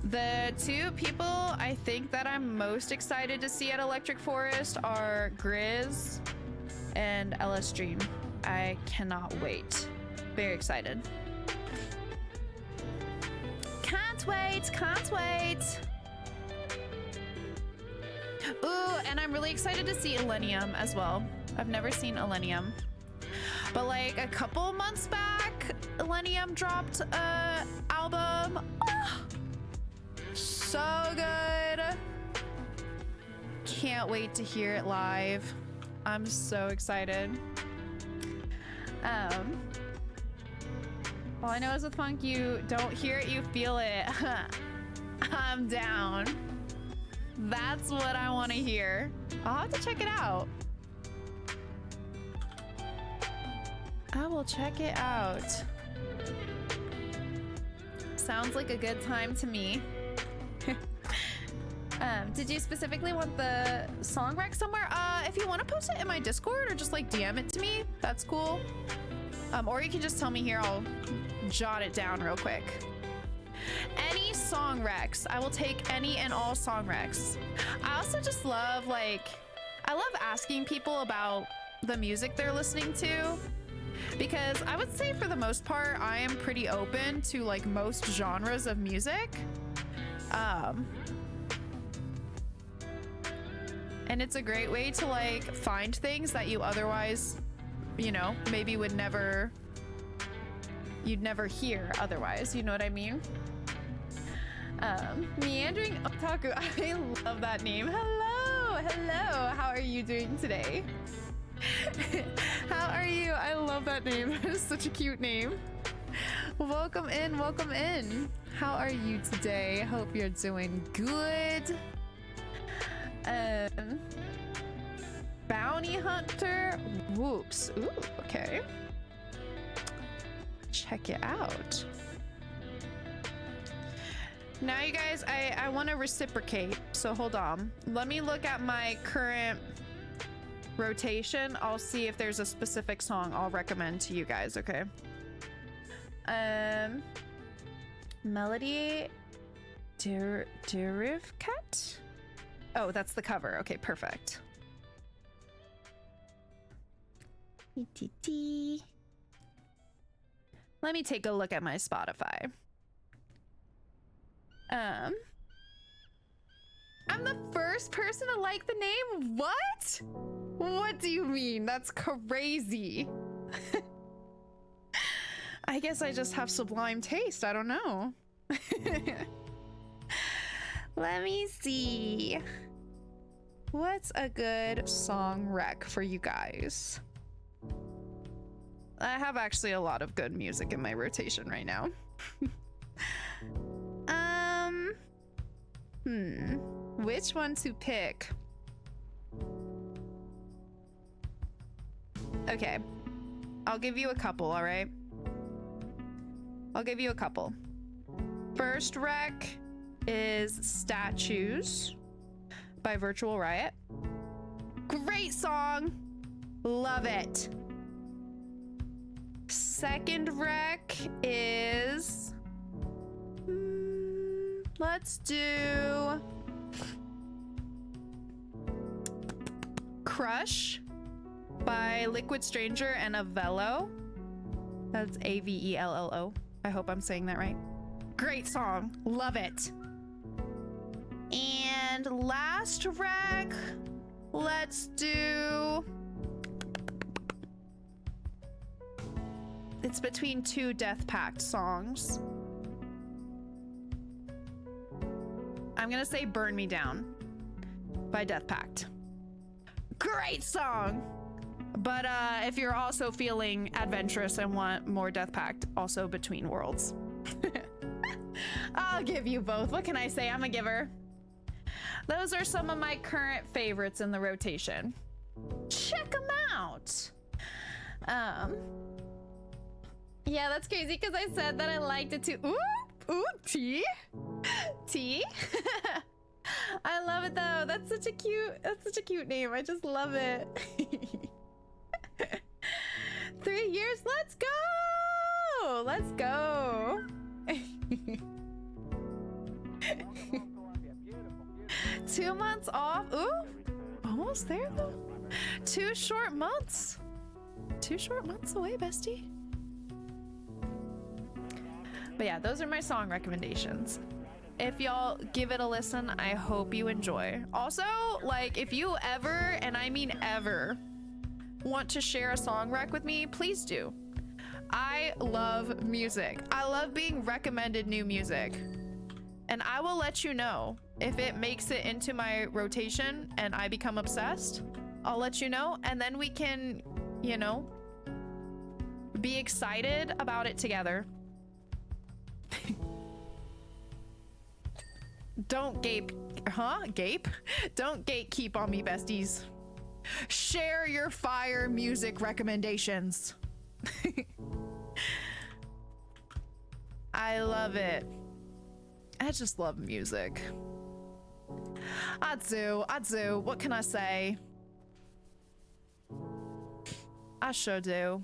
the 2 people I think that I'm most excited to see at Electric Forest are Grizz and LS Dream. I cannot wait. Very excited. Can't wait, can't wait. Ooh, and I'm really excited to see Illenium as well. I've never seen Illenium. But like a couple months back, Illenium dropped a album. Oh, so good. Can't wait to hear it live. I'm so excited. All I know is with funk, you don't hear it, you feel it. I'm down. That's what I want to hear. I'll have to check it out. I will check it out. Sounds like a good time to me. Did you specifically want the song rec somewhere? If you want to post it in my Discord or just like DM it to me, that's cool. Or you can just tell me here, I'll jot it down real quick. Any song recs. I will take any and all song recs. I also just love, like, I love asking people about the music they're listening to, because I would say for the most part, I am pretty open to like most genres of music. And it's a great way to like find things that you otherwise, you know, maybe you'd never hear otherwise, you know what I mean? Meandering Otaku, I love that name. Hello, how are you doing today? How are you? I love that name. That is such a cute name. Welcome in. How are you today? Hope you're doing good. Bounty Hunter. Whoops. Ooh, okay. Check it out. Now, you guys, I want to reciprocate. So hold on. Let me look at my current rotation. I'll see if there's a specific song I'll recommend to you guys, okay? Melody Derivcat? Oh, that's the cover. Okay, perfect. Let me take a look at my Spotify. I'm the first person to like the name? What? What do you mean? That's crazy. I guess I just have sublime taste. I don't know. Let me see. What's a good song rec for you guys? I have actually a lot of good music in my rotation right now. Which one to pick? Okay. I'll give you a couple, all right? I'll give you a couple. First rec is Statues by Virtual Riot. Great song. Love it. Second rec is... let's do Crush by Liquid Stranger and Avello. That's Avello. I hope I'm saying that right. Great song. Love it. And last rec, let's do... it's between two Death Pact songs. I'm gonna say Burn Me Down by Death Pact. Great song! But if you're also feeling adventurous and want more Death Pact, also Between Worlds. I'll give you both. What can I say? I'm a giver. Those are some of my current favorites in the rotation. Check them out. Yeah, that's crazy because I said that I liked it too. Ooh, T. I love it though. That's such a cute name. I just love it. 3 years. Let's go. Let's go. 2 months off. Ooh, almost there though. 2 short months. 2 short months away, bestie. But yeah, those are my song recommendations. If y'all give it a listen, I hope you enjoy. Also, like, if you ever, and I mean ever, want to share a song rec with me, please do. I love music. I love being recommended new music. And I will let you know if it makes it into my rotation and I become obsessed. I'll let you know, and then we can, you know, be excited about it together. Don't gape, gape? Don't gatekeep on me, besties. Share your fire music recommendations. I love it. I just love music. I do. What can I say? I sure do.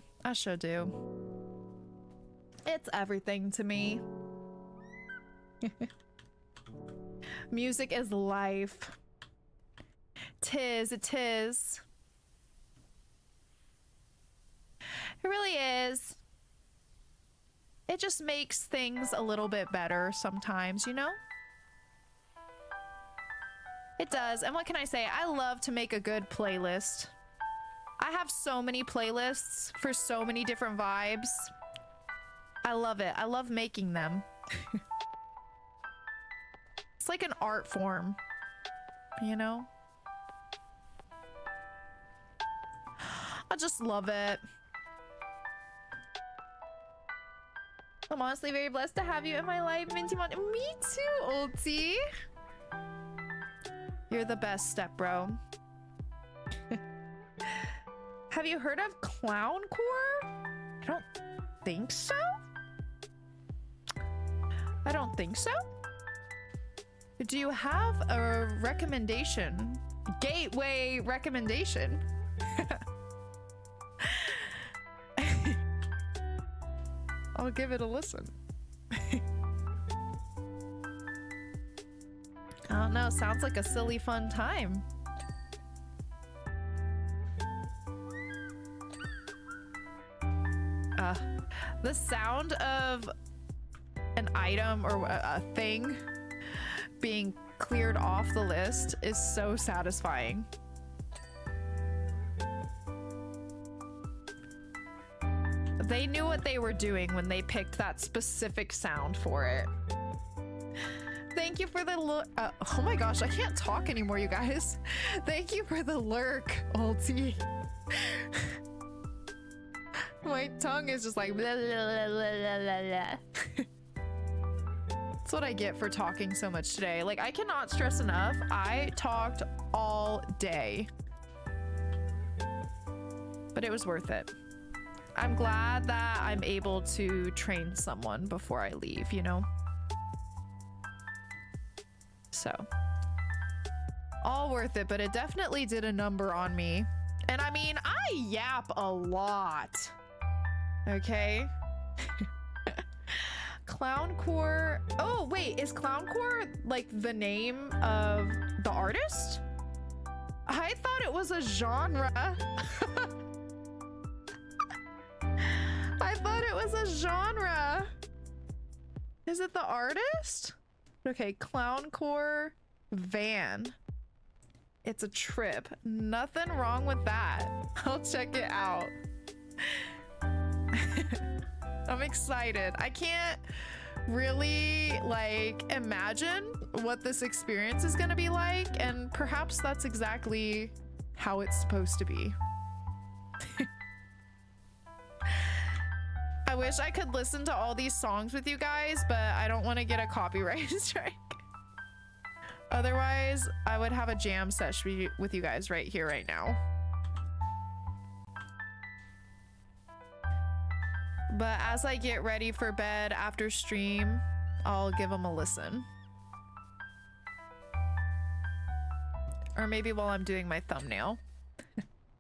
It's everything to me. Music is life. It is. It really is. It just makes things a little bit better sometimes, you know? It does. And what can I say? I love to make a good playlist. I have so many playlists for so many different vibes. I love it. I love making them. It's like an art form, you know? I just love it. I'm honestly very blessed to have you in my life, Minty Mon. Me too, Ulti. You're the best, step bro. Have you heard of Clowncore? I don't think so. Do you have a recommendation? Gateway recommendation? I'll give it a listen. I don't know, sounds like a silly fun time. The sound of an item or a thing being cleared off the list is so satisfying. They knew what they were doing when they picked that specific sound for it. Thank you for the oh my gosh, I can't talk anymore, you guys. Thank you for the lurk, Ulti. My tongue is just like blah, blah, blah, blah, blah, blah. That's what I get for talking so much today. Like, I cannot stress enough, I talked all day. But it was worth it. I'm glad that I'm able to train someone before I leave, you know? So, all worth it, but it definitely did a number on me. And I mean, I yap a lot. Okay? Clowncore. Oh, wait, is Clowncore like the name of the artist? I thought it was a genre. I thought it was a genre. Is it the artist? Okay, Clowncore van. It's a trip. Nothing wrong with that. I'll check it out. I'm excited. I can't really like imagine what this experience is gonna be like, and perhaps that's exactly how it's supposed to be. I wish I could listen to all these songs with you guys, but I don't want to get a copyright strike. Otherwise, I would have a jam session with you guys right here, right now. But as I get ready for bed after stream, I'll give them a listen. Or maybe while I'm doing my thumbnail.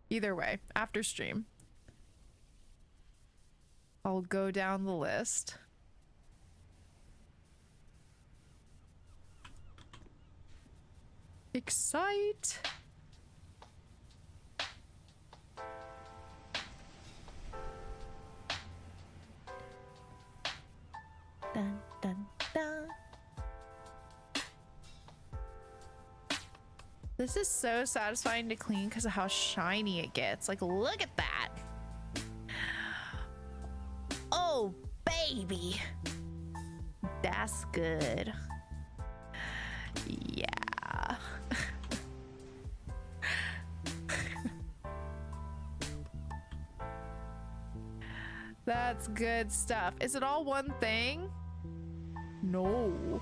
Either way, after stream. I'll go down the list. Excite. Dun, dun, dun. This is so satisfying to clean because of how shiny it gets. Like, look at that. Oh, baby. That's good. Yeah. That's good stuff. Is it all one thing? No.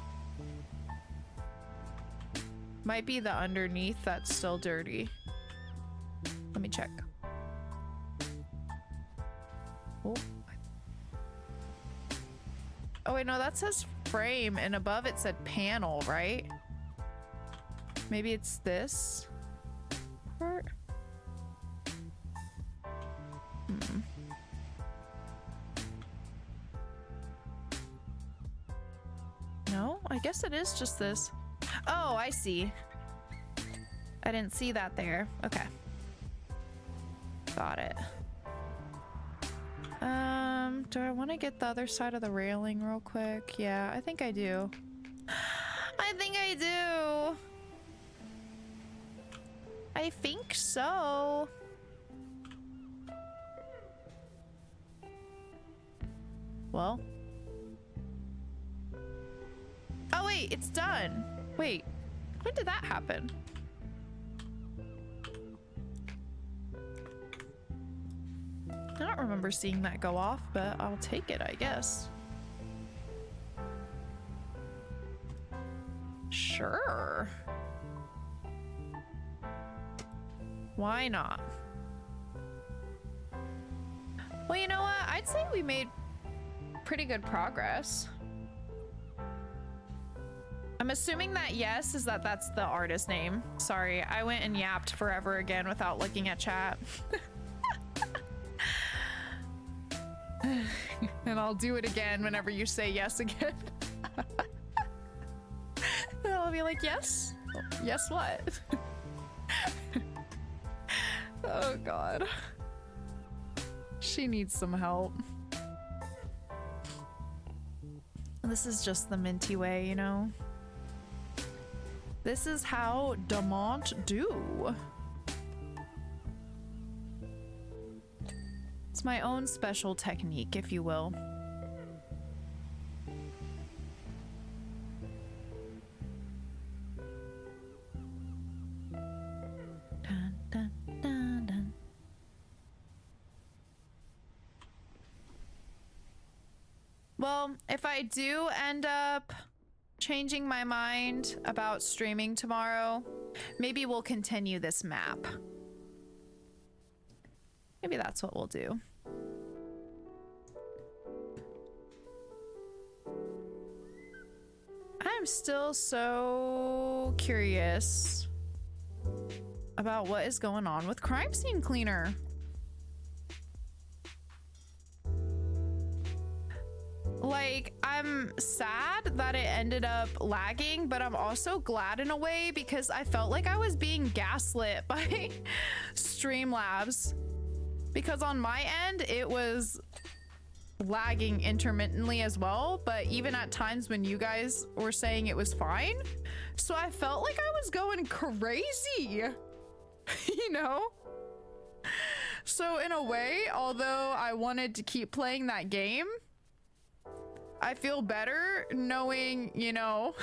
Might be the underneath that's still dirty. Let me check. Oh. Oh wait, no, that says frame and above it said panel, right? Maybe it's this part? No, I guess it is just this. Oh, I see. I didn't see that there. Okay. Got it. Do I want to get the other side of the railing real quick? Yeah, I think I do. I think I do. I think so. Well. Oh wait, it's done. Wait, when did that happen? I don't remember seeing that go off, but I'll take it, I guess. Sure. Why not? Well, you know what? I'd say we made pretty good progress. I'm assuming that yes is that's the artist name. Sorry, I went and yapped forever again without looking at chat. And I'll do it again whenever you say yes again. And I'll be like, yes? Yes what? Oh god. She needs some help. This is just the minty way, you know? This is how Demont do. It's my own special technique, if you will. Dun, dun, dun, dun. Well, if I do end up changing my mind about streaming tomorrow, maybe we'll continue this map. Maybe that's what we'll do. I'm still so curious about what is going on with Crime Scene Cleaner. Like, I'm sad that it ended up lagging, but I'm also glad in a way because I felt like I was being gaslit by Streamlabs. Because on my end, it was lagging intermittently as well, but even at times when you guys were saying it was fine. So I felt like I was going crazy, you know? So in a way, although I wanted to keep playing that game, I feel better knowing, you know,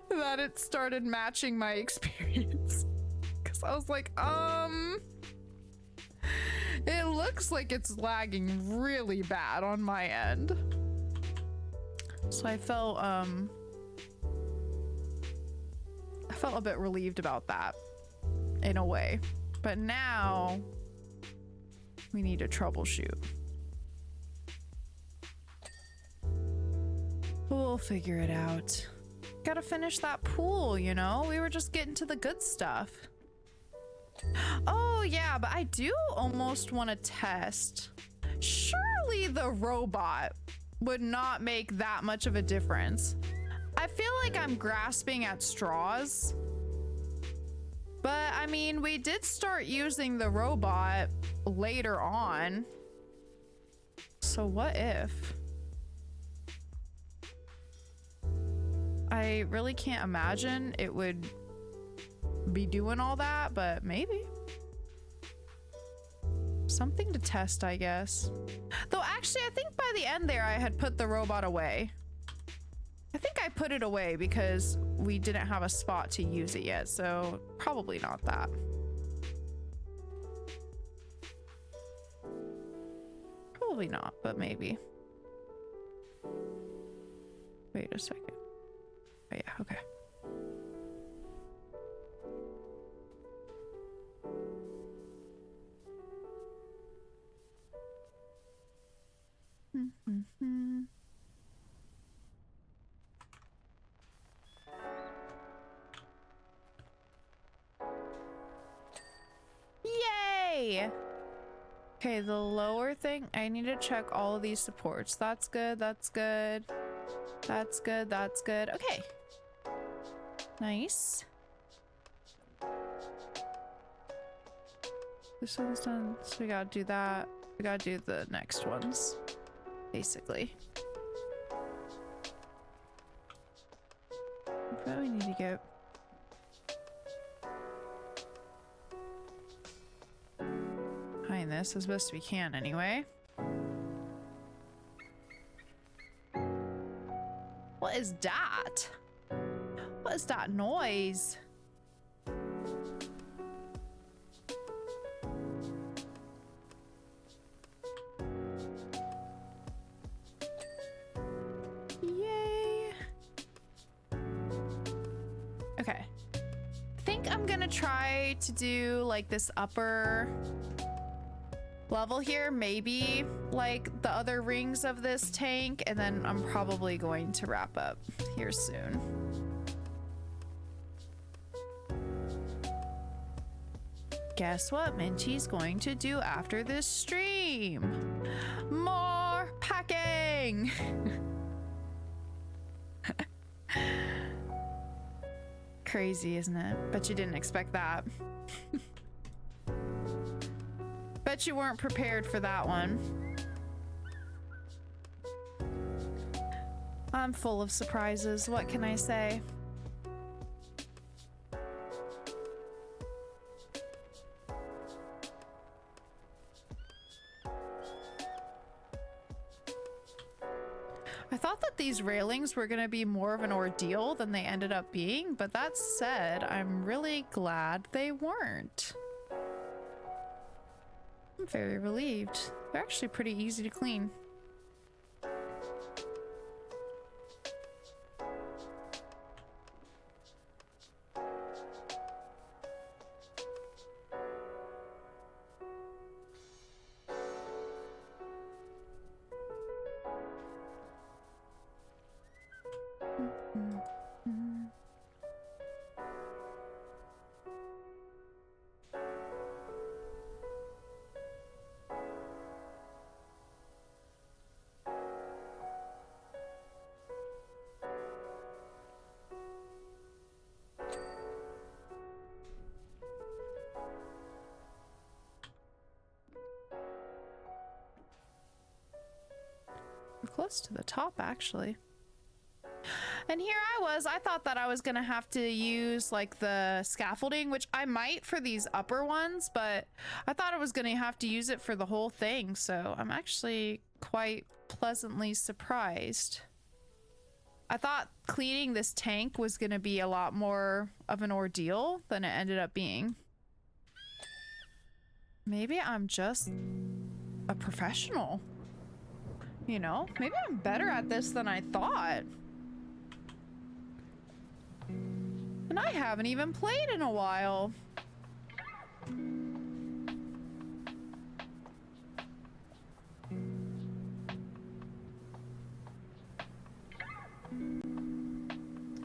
that it started matching my experience. Because I was like, it looks like it's lagging really bad on my end. So I felt a bit relieved about that in a way. But now we need to troubleshoot. We'll figure it out. Gotta finish that pool, you know? We were just getting to the good stuff. Oh yeah, but I do almost want to test. Surely the robot would not make that much of a difference. I feel like I'm grasping at straws. But I mean, we did start using the robot later on. So what if? I really can't imagine it would be doing all that, but maybe. Something to test, I guess. Though actually, I think by the end there, I had put the robot away. I think I put it away because we didn't have a spot to use it yet, so probably not that. Probably not, but maybe. Wait a second. Oh, yeah, okay. Yay! Okay, the lower thing, I need to check all of these supports. That's good, that's good. That's good, that's good. Okay. Nice. This one's done, so we gotta do that. We gotta do the next ones, basically. We probably need to get behind this as best we can anyway. What is that? What is that noise? Yay. Okay. I think I'm gonna try to do like this upper level here, maybe like the other rings of this tank, and then I'm probably going to wrap up here soon. Guess what Minty's going to do after this stream? More packing! Crazy, isn't it? Bet you didn't expect that. Bet you weren't prepared for that one. I'm full of surprises. What can I say? I thought that these railings were going to be more of an ordeal than they ended up being, but that said, I'm really glad they weren't. I'm very relieved. They're actually pretty easy to clean. We're close to the top, actually. And here I thought that I was gonna have to use like the scaffolding, which I might for these upper ones, but I thought I was gonna have to use it for the whole thing, so I'm actually quite pleasantly surprised. I thought cleaning this tank was gonna be a lot more of an ordeal than it ended up being. Maybe I'm just a professional. You know, maybe I'm better at this than I thought. And I haven't even played in a while.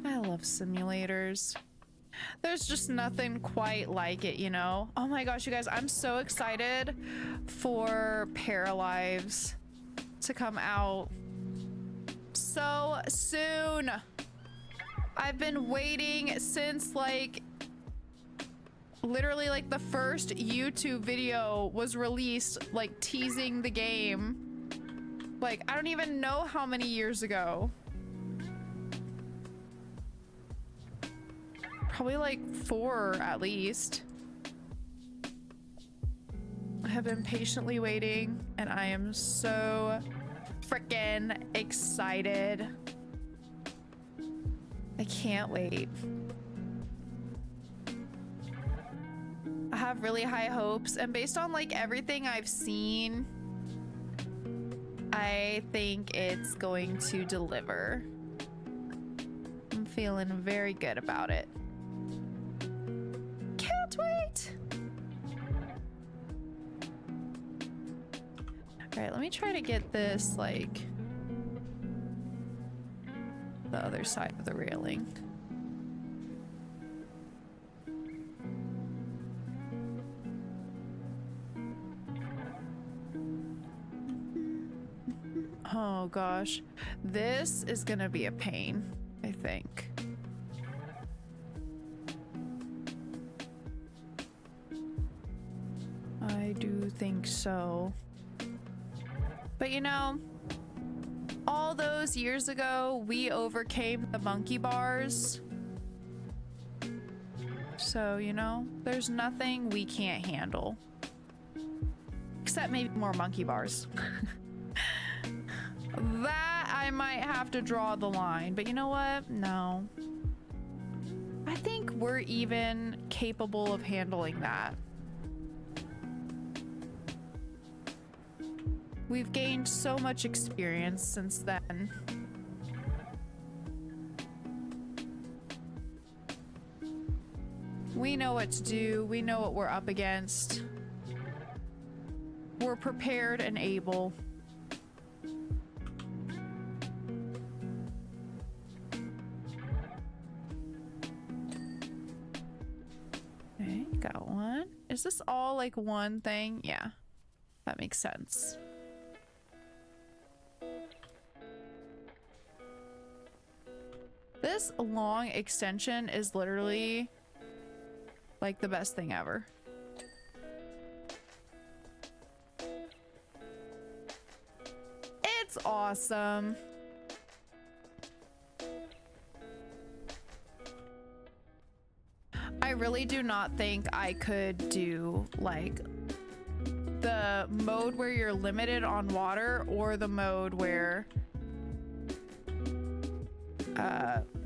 I love simulators. There's just nothing quite like it, you know? Oh my gosh, you guys, I'm so excited for Paralives to come out so soon. I've been waiting since like literally like the first YouTube video was released, like teasing the game. Like I don't even know how many years ago. Probably like 4 at least. I have been patiently waiting and I am so freaking excited. I can't wait. I have really high hopes, and based on like everything I've seen, I think it's going to deliver. I'm feeling very good about it. Can't wait. All right, let me try to get this like the other side of the railing. Oh gosh, this is gonna be a pain, I think. I do think so. But you know, all those years ago, we overcame the monkey bars. So, you know, there's nothing we can't handle. Except maybe more monkey bars. That I might have to draw the line. But you know what? No. I think we're even capable of handling that. We've gained so much experience since then. We know what to do. We know what we're up against. We're prepared and able. Okay, got one. Is this all like one thing? Yeah, that makes sense. This long extension is literally like the best thing ever. It's awesome. I really do not think I could do like the mode where you're limited on water or the mode where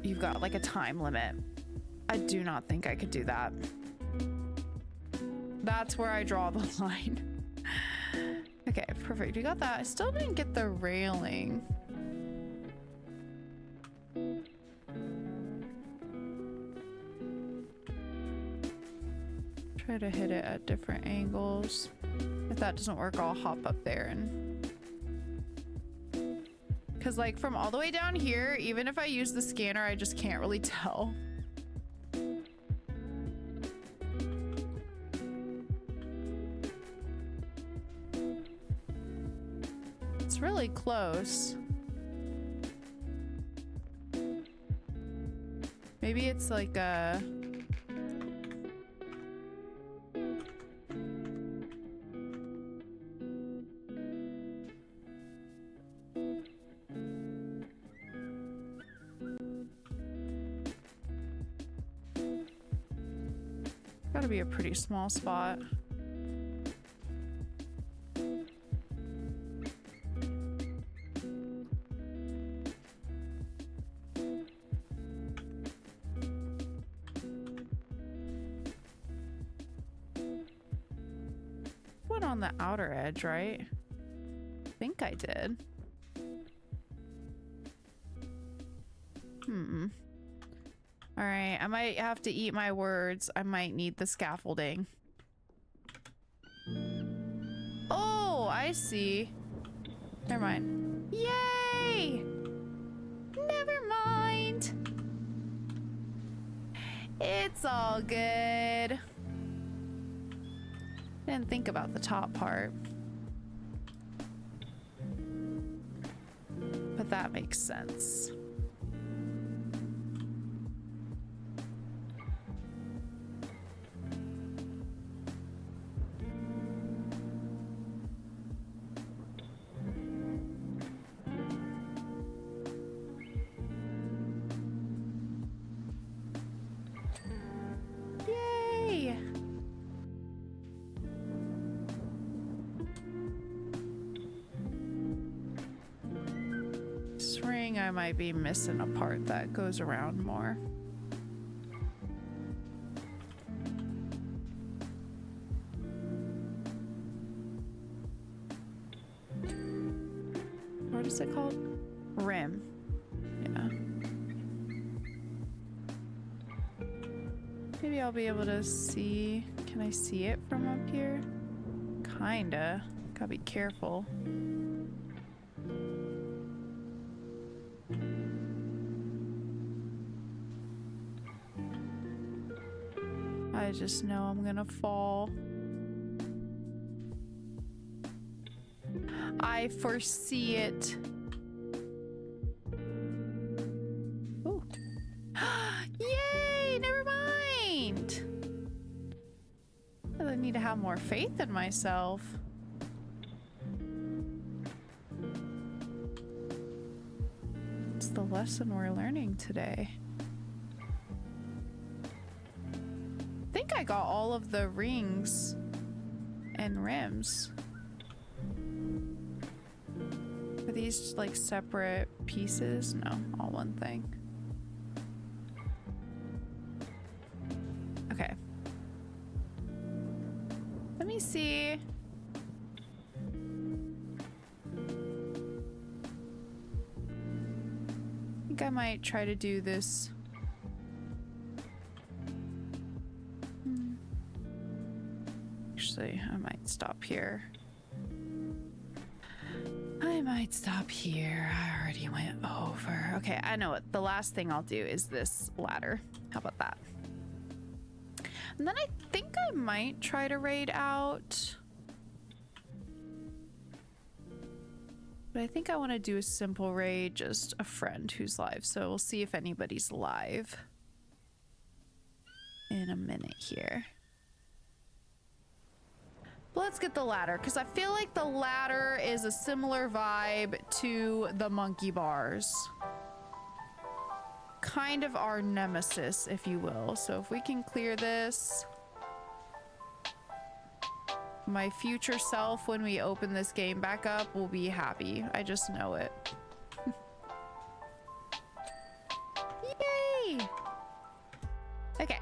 you've got like a time limit. I do not think I could do that. That's where I draw the line. Okay, perfect. You got that. I still didn't get the railing. Try to hit it at different angles. If that doesn't work, I'll hop up there and... Because like from all the way down here, even if I use the scanner, I just can't really tell. It's really close. Maybe it's like a... Gotta be a pretty small spot. Went on the outer edge, right? I think I did. All right, I might have to eat my words. I might need the scaffolding. Oh, I see. Never mind. Yay! Never mind. It's all good. Didn't think about the top part. But that makes sense. I might be missing a part that goes around more. What is it called? Rim. Yeah. Maybe I'll be able to see. Can I see it from up here? Kinda. Gotta be careful. I just know I'm gonna fall. I foresee it. I need to have more faith in myself. It's the lesson we're learning today. I think I got all of the rings and rims. Are these just like separate pieces? No, all one thing. Okay. Let me see. I think I might try to do this. Actually, I might stop here. I might stop here. I already went over. Okay, I know what. The last thing I'll do is this ladder. How about that? And then I think I might try to raid out. But I think I want to do a simple raid, just a friend who's live. So we'll see if anybody's live in a minute here. But let's get the ladder, because I feel like the ladder is a similar vibe to the monkey bars. Kind of our nemesis, if you will. So if we can clear this, my future self, when we open this game back up, will be happy. I just know it. Yay! Okay.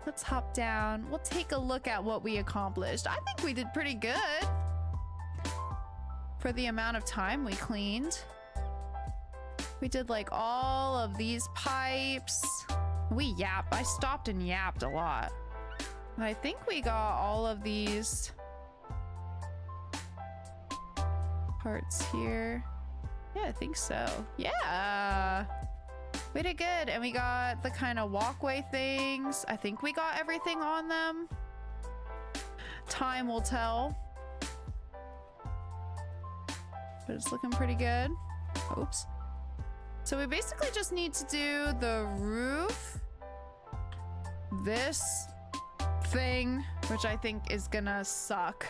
Let's hop down. We'll take a look at what we accomplished. I think we did pretty good for the amount of time we cleaned. We did like all of these pipes. We yapped. I stopped and yapped a lot. And I think we got all of these parts here. Yeah, I think so. Yeah. We did good. And we got the kind of walkway things. I think we got everything on them. Time will tell. But it's looking pretty good. Oops. So we basically just need to do the roof. This thing, which I think is gonna suck.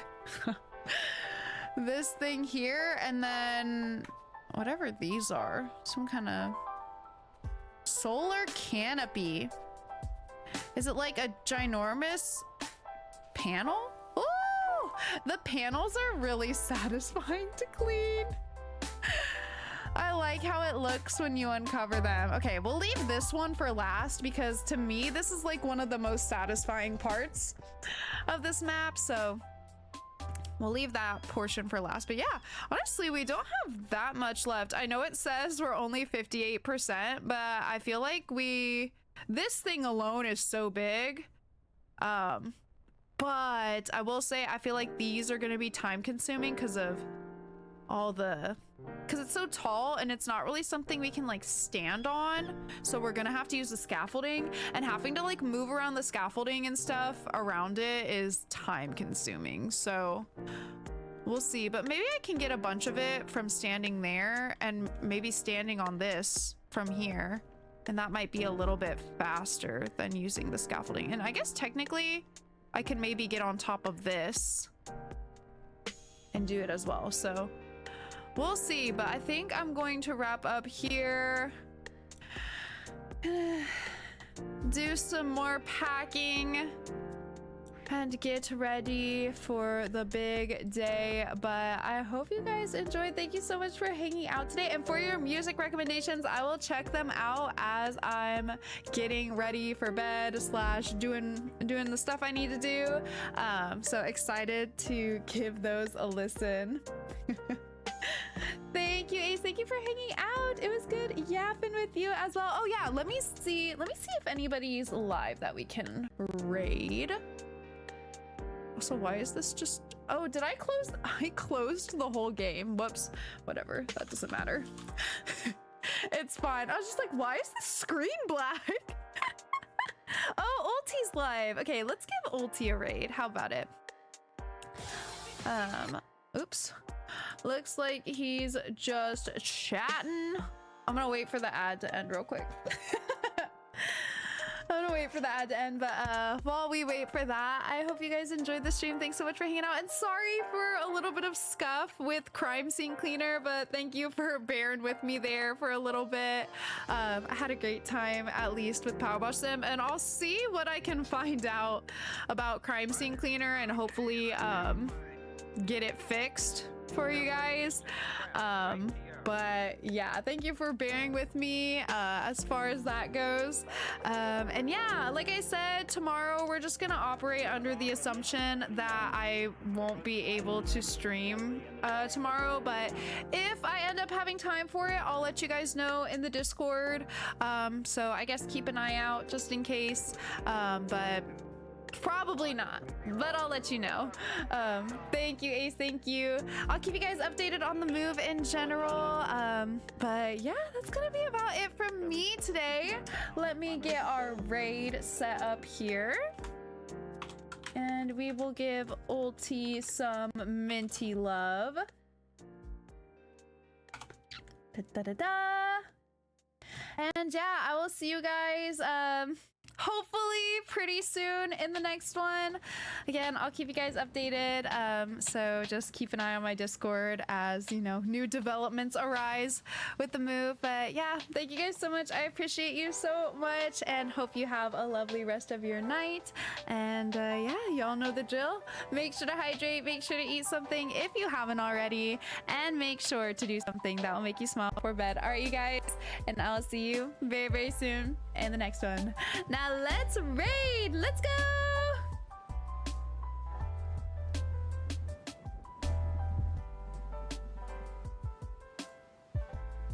This thing here, and then whatever these are. Some kind of solar canopy. Is it like a ginormous panel? Ooh! The panels are really satisfying to clean. I like how it looks when you uncover them. Okay, we'll leave this one for last because to me, this is like one of the most satisfying parts of this map. So we'll leave that portion for last. But yeah, honestly, we don't have that much left. I know it says we're only 58%, but I feel like this thing alone is so big. But I will say, I feel like these are going to be time consuming because of because it's so tall and it's not really something we can like stand on. So we're gonna have to use the scaffolding, and having to like move around the scaffolding and stuff around it is time consuming. So we'll see, but maybe I can get a bunch of it from standing there and maybe standing on this from here. And that might be a little bit faster than using the scaffolding. And I guess technically I can maybe get on top of this and do it as well. So we'll see, but I think I'm going to wrap up here. Do some more packing and get ready for the big day. But I hope you guys enjoyed. Thank you so much for hanging out today. And for your music recommendations, I will check them out as I'm getting ready for bed / doing the stuff I need to do. So excited to give those a listen. Thank you, Ace. Thank you for hanging out. It was good yapping with you as well. Oh yeah, let me see if anybody's live that we can raid. Also, why is this just... Oh, did I close? I closed the whole game. Whoops. Whatever. That doesn't matter. It's fine. I was just like, why is the screen black? Oh, Ulti's live. Okay, let's give Ulti a raid. How about it? Oops. Looks like he's just chatting. I'm gonna wait for the ad to end real quick. I'm gonna wait for the ad to end, but while we wait for that, I hope you guys enjoyed the stream. Thanks so much for hanging out, and sorry for a little bit of scuff with Crime Scene Cleaner, but thank you for bearing with me there for a little bit. I had a great time, at least with Power Wash Sim, and I'll see what I can find out about Crime Scene Cleaner and hopefully get it fixed for you guys. But yeah, thank you for bearing with me as far as that goes. And yeah, like I said, tomorrow we're just gonna operate under the assumption that I won't be able to stream tomorrow, but if I end up having time for it, I'll let you guys know in the Discord. So I guess keep an eye out just in case, but probably not, but I'll let you know. Thank you, Ace. Thank you. I'll keep you guys updated on the move in general. But yeah, that's gonna be about it from me today. Let me get our raid set up here, and we will give Ulti some minty love. Da-da-da-da. And yeah, I will see you guys hopefully pretty soon in the next one. Again, I'll keep you guys updated, so just keep an eye on my Discord as, you know, new developments arise with the move. But yeah, thank you guys so much. I appreciate you so much, and hope you have a lovely rest of your night. And yeah, y'all know the drill. Make sure to hydrate, make sure to eat something if you haven't already, and make sure to do something that will make you smile before bed. All right, you guys, and I'll see you very, very soon in the next one. Now let's raid. Let's go.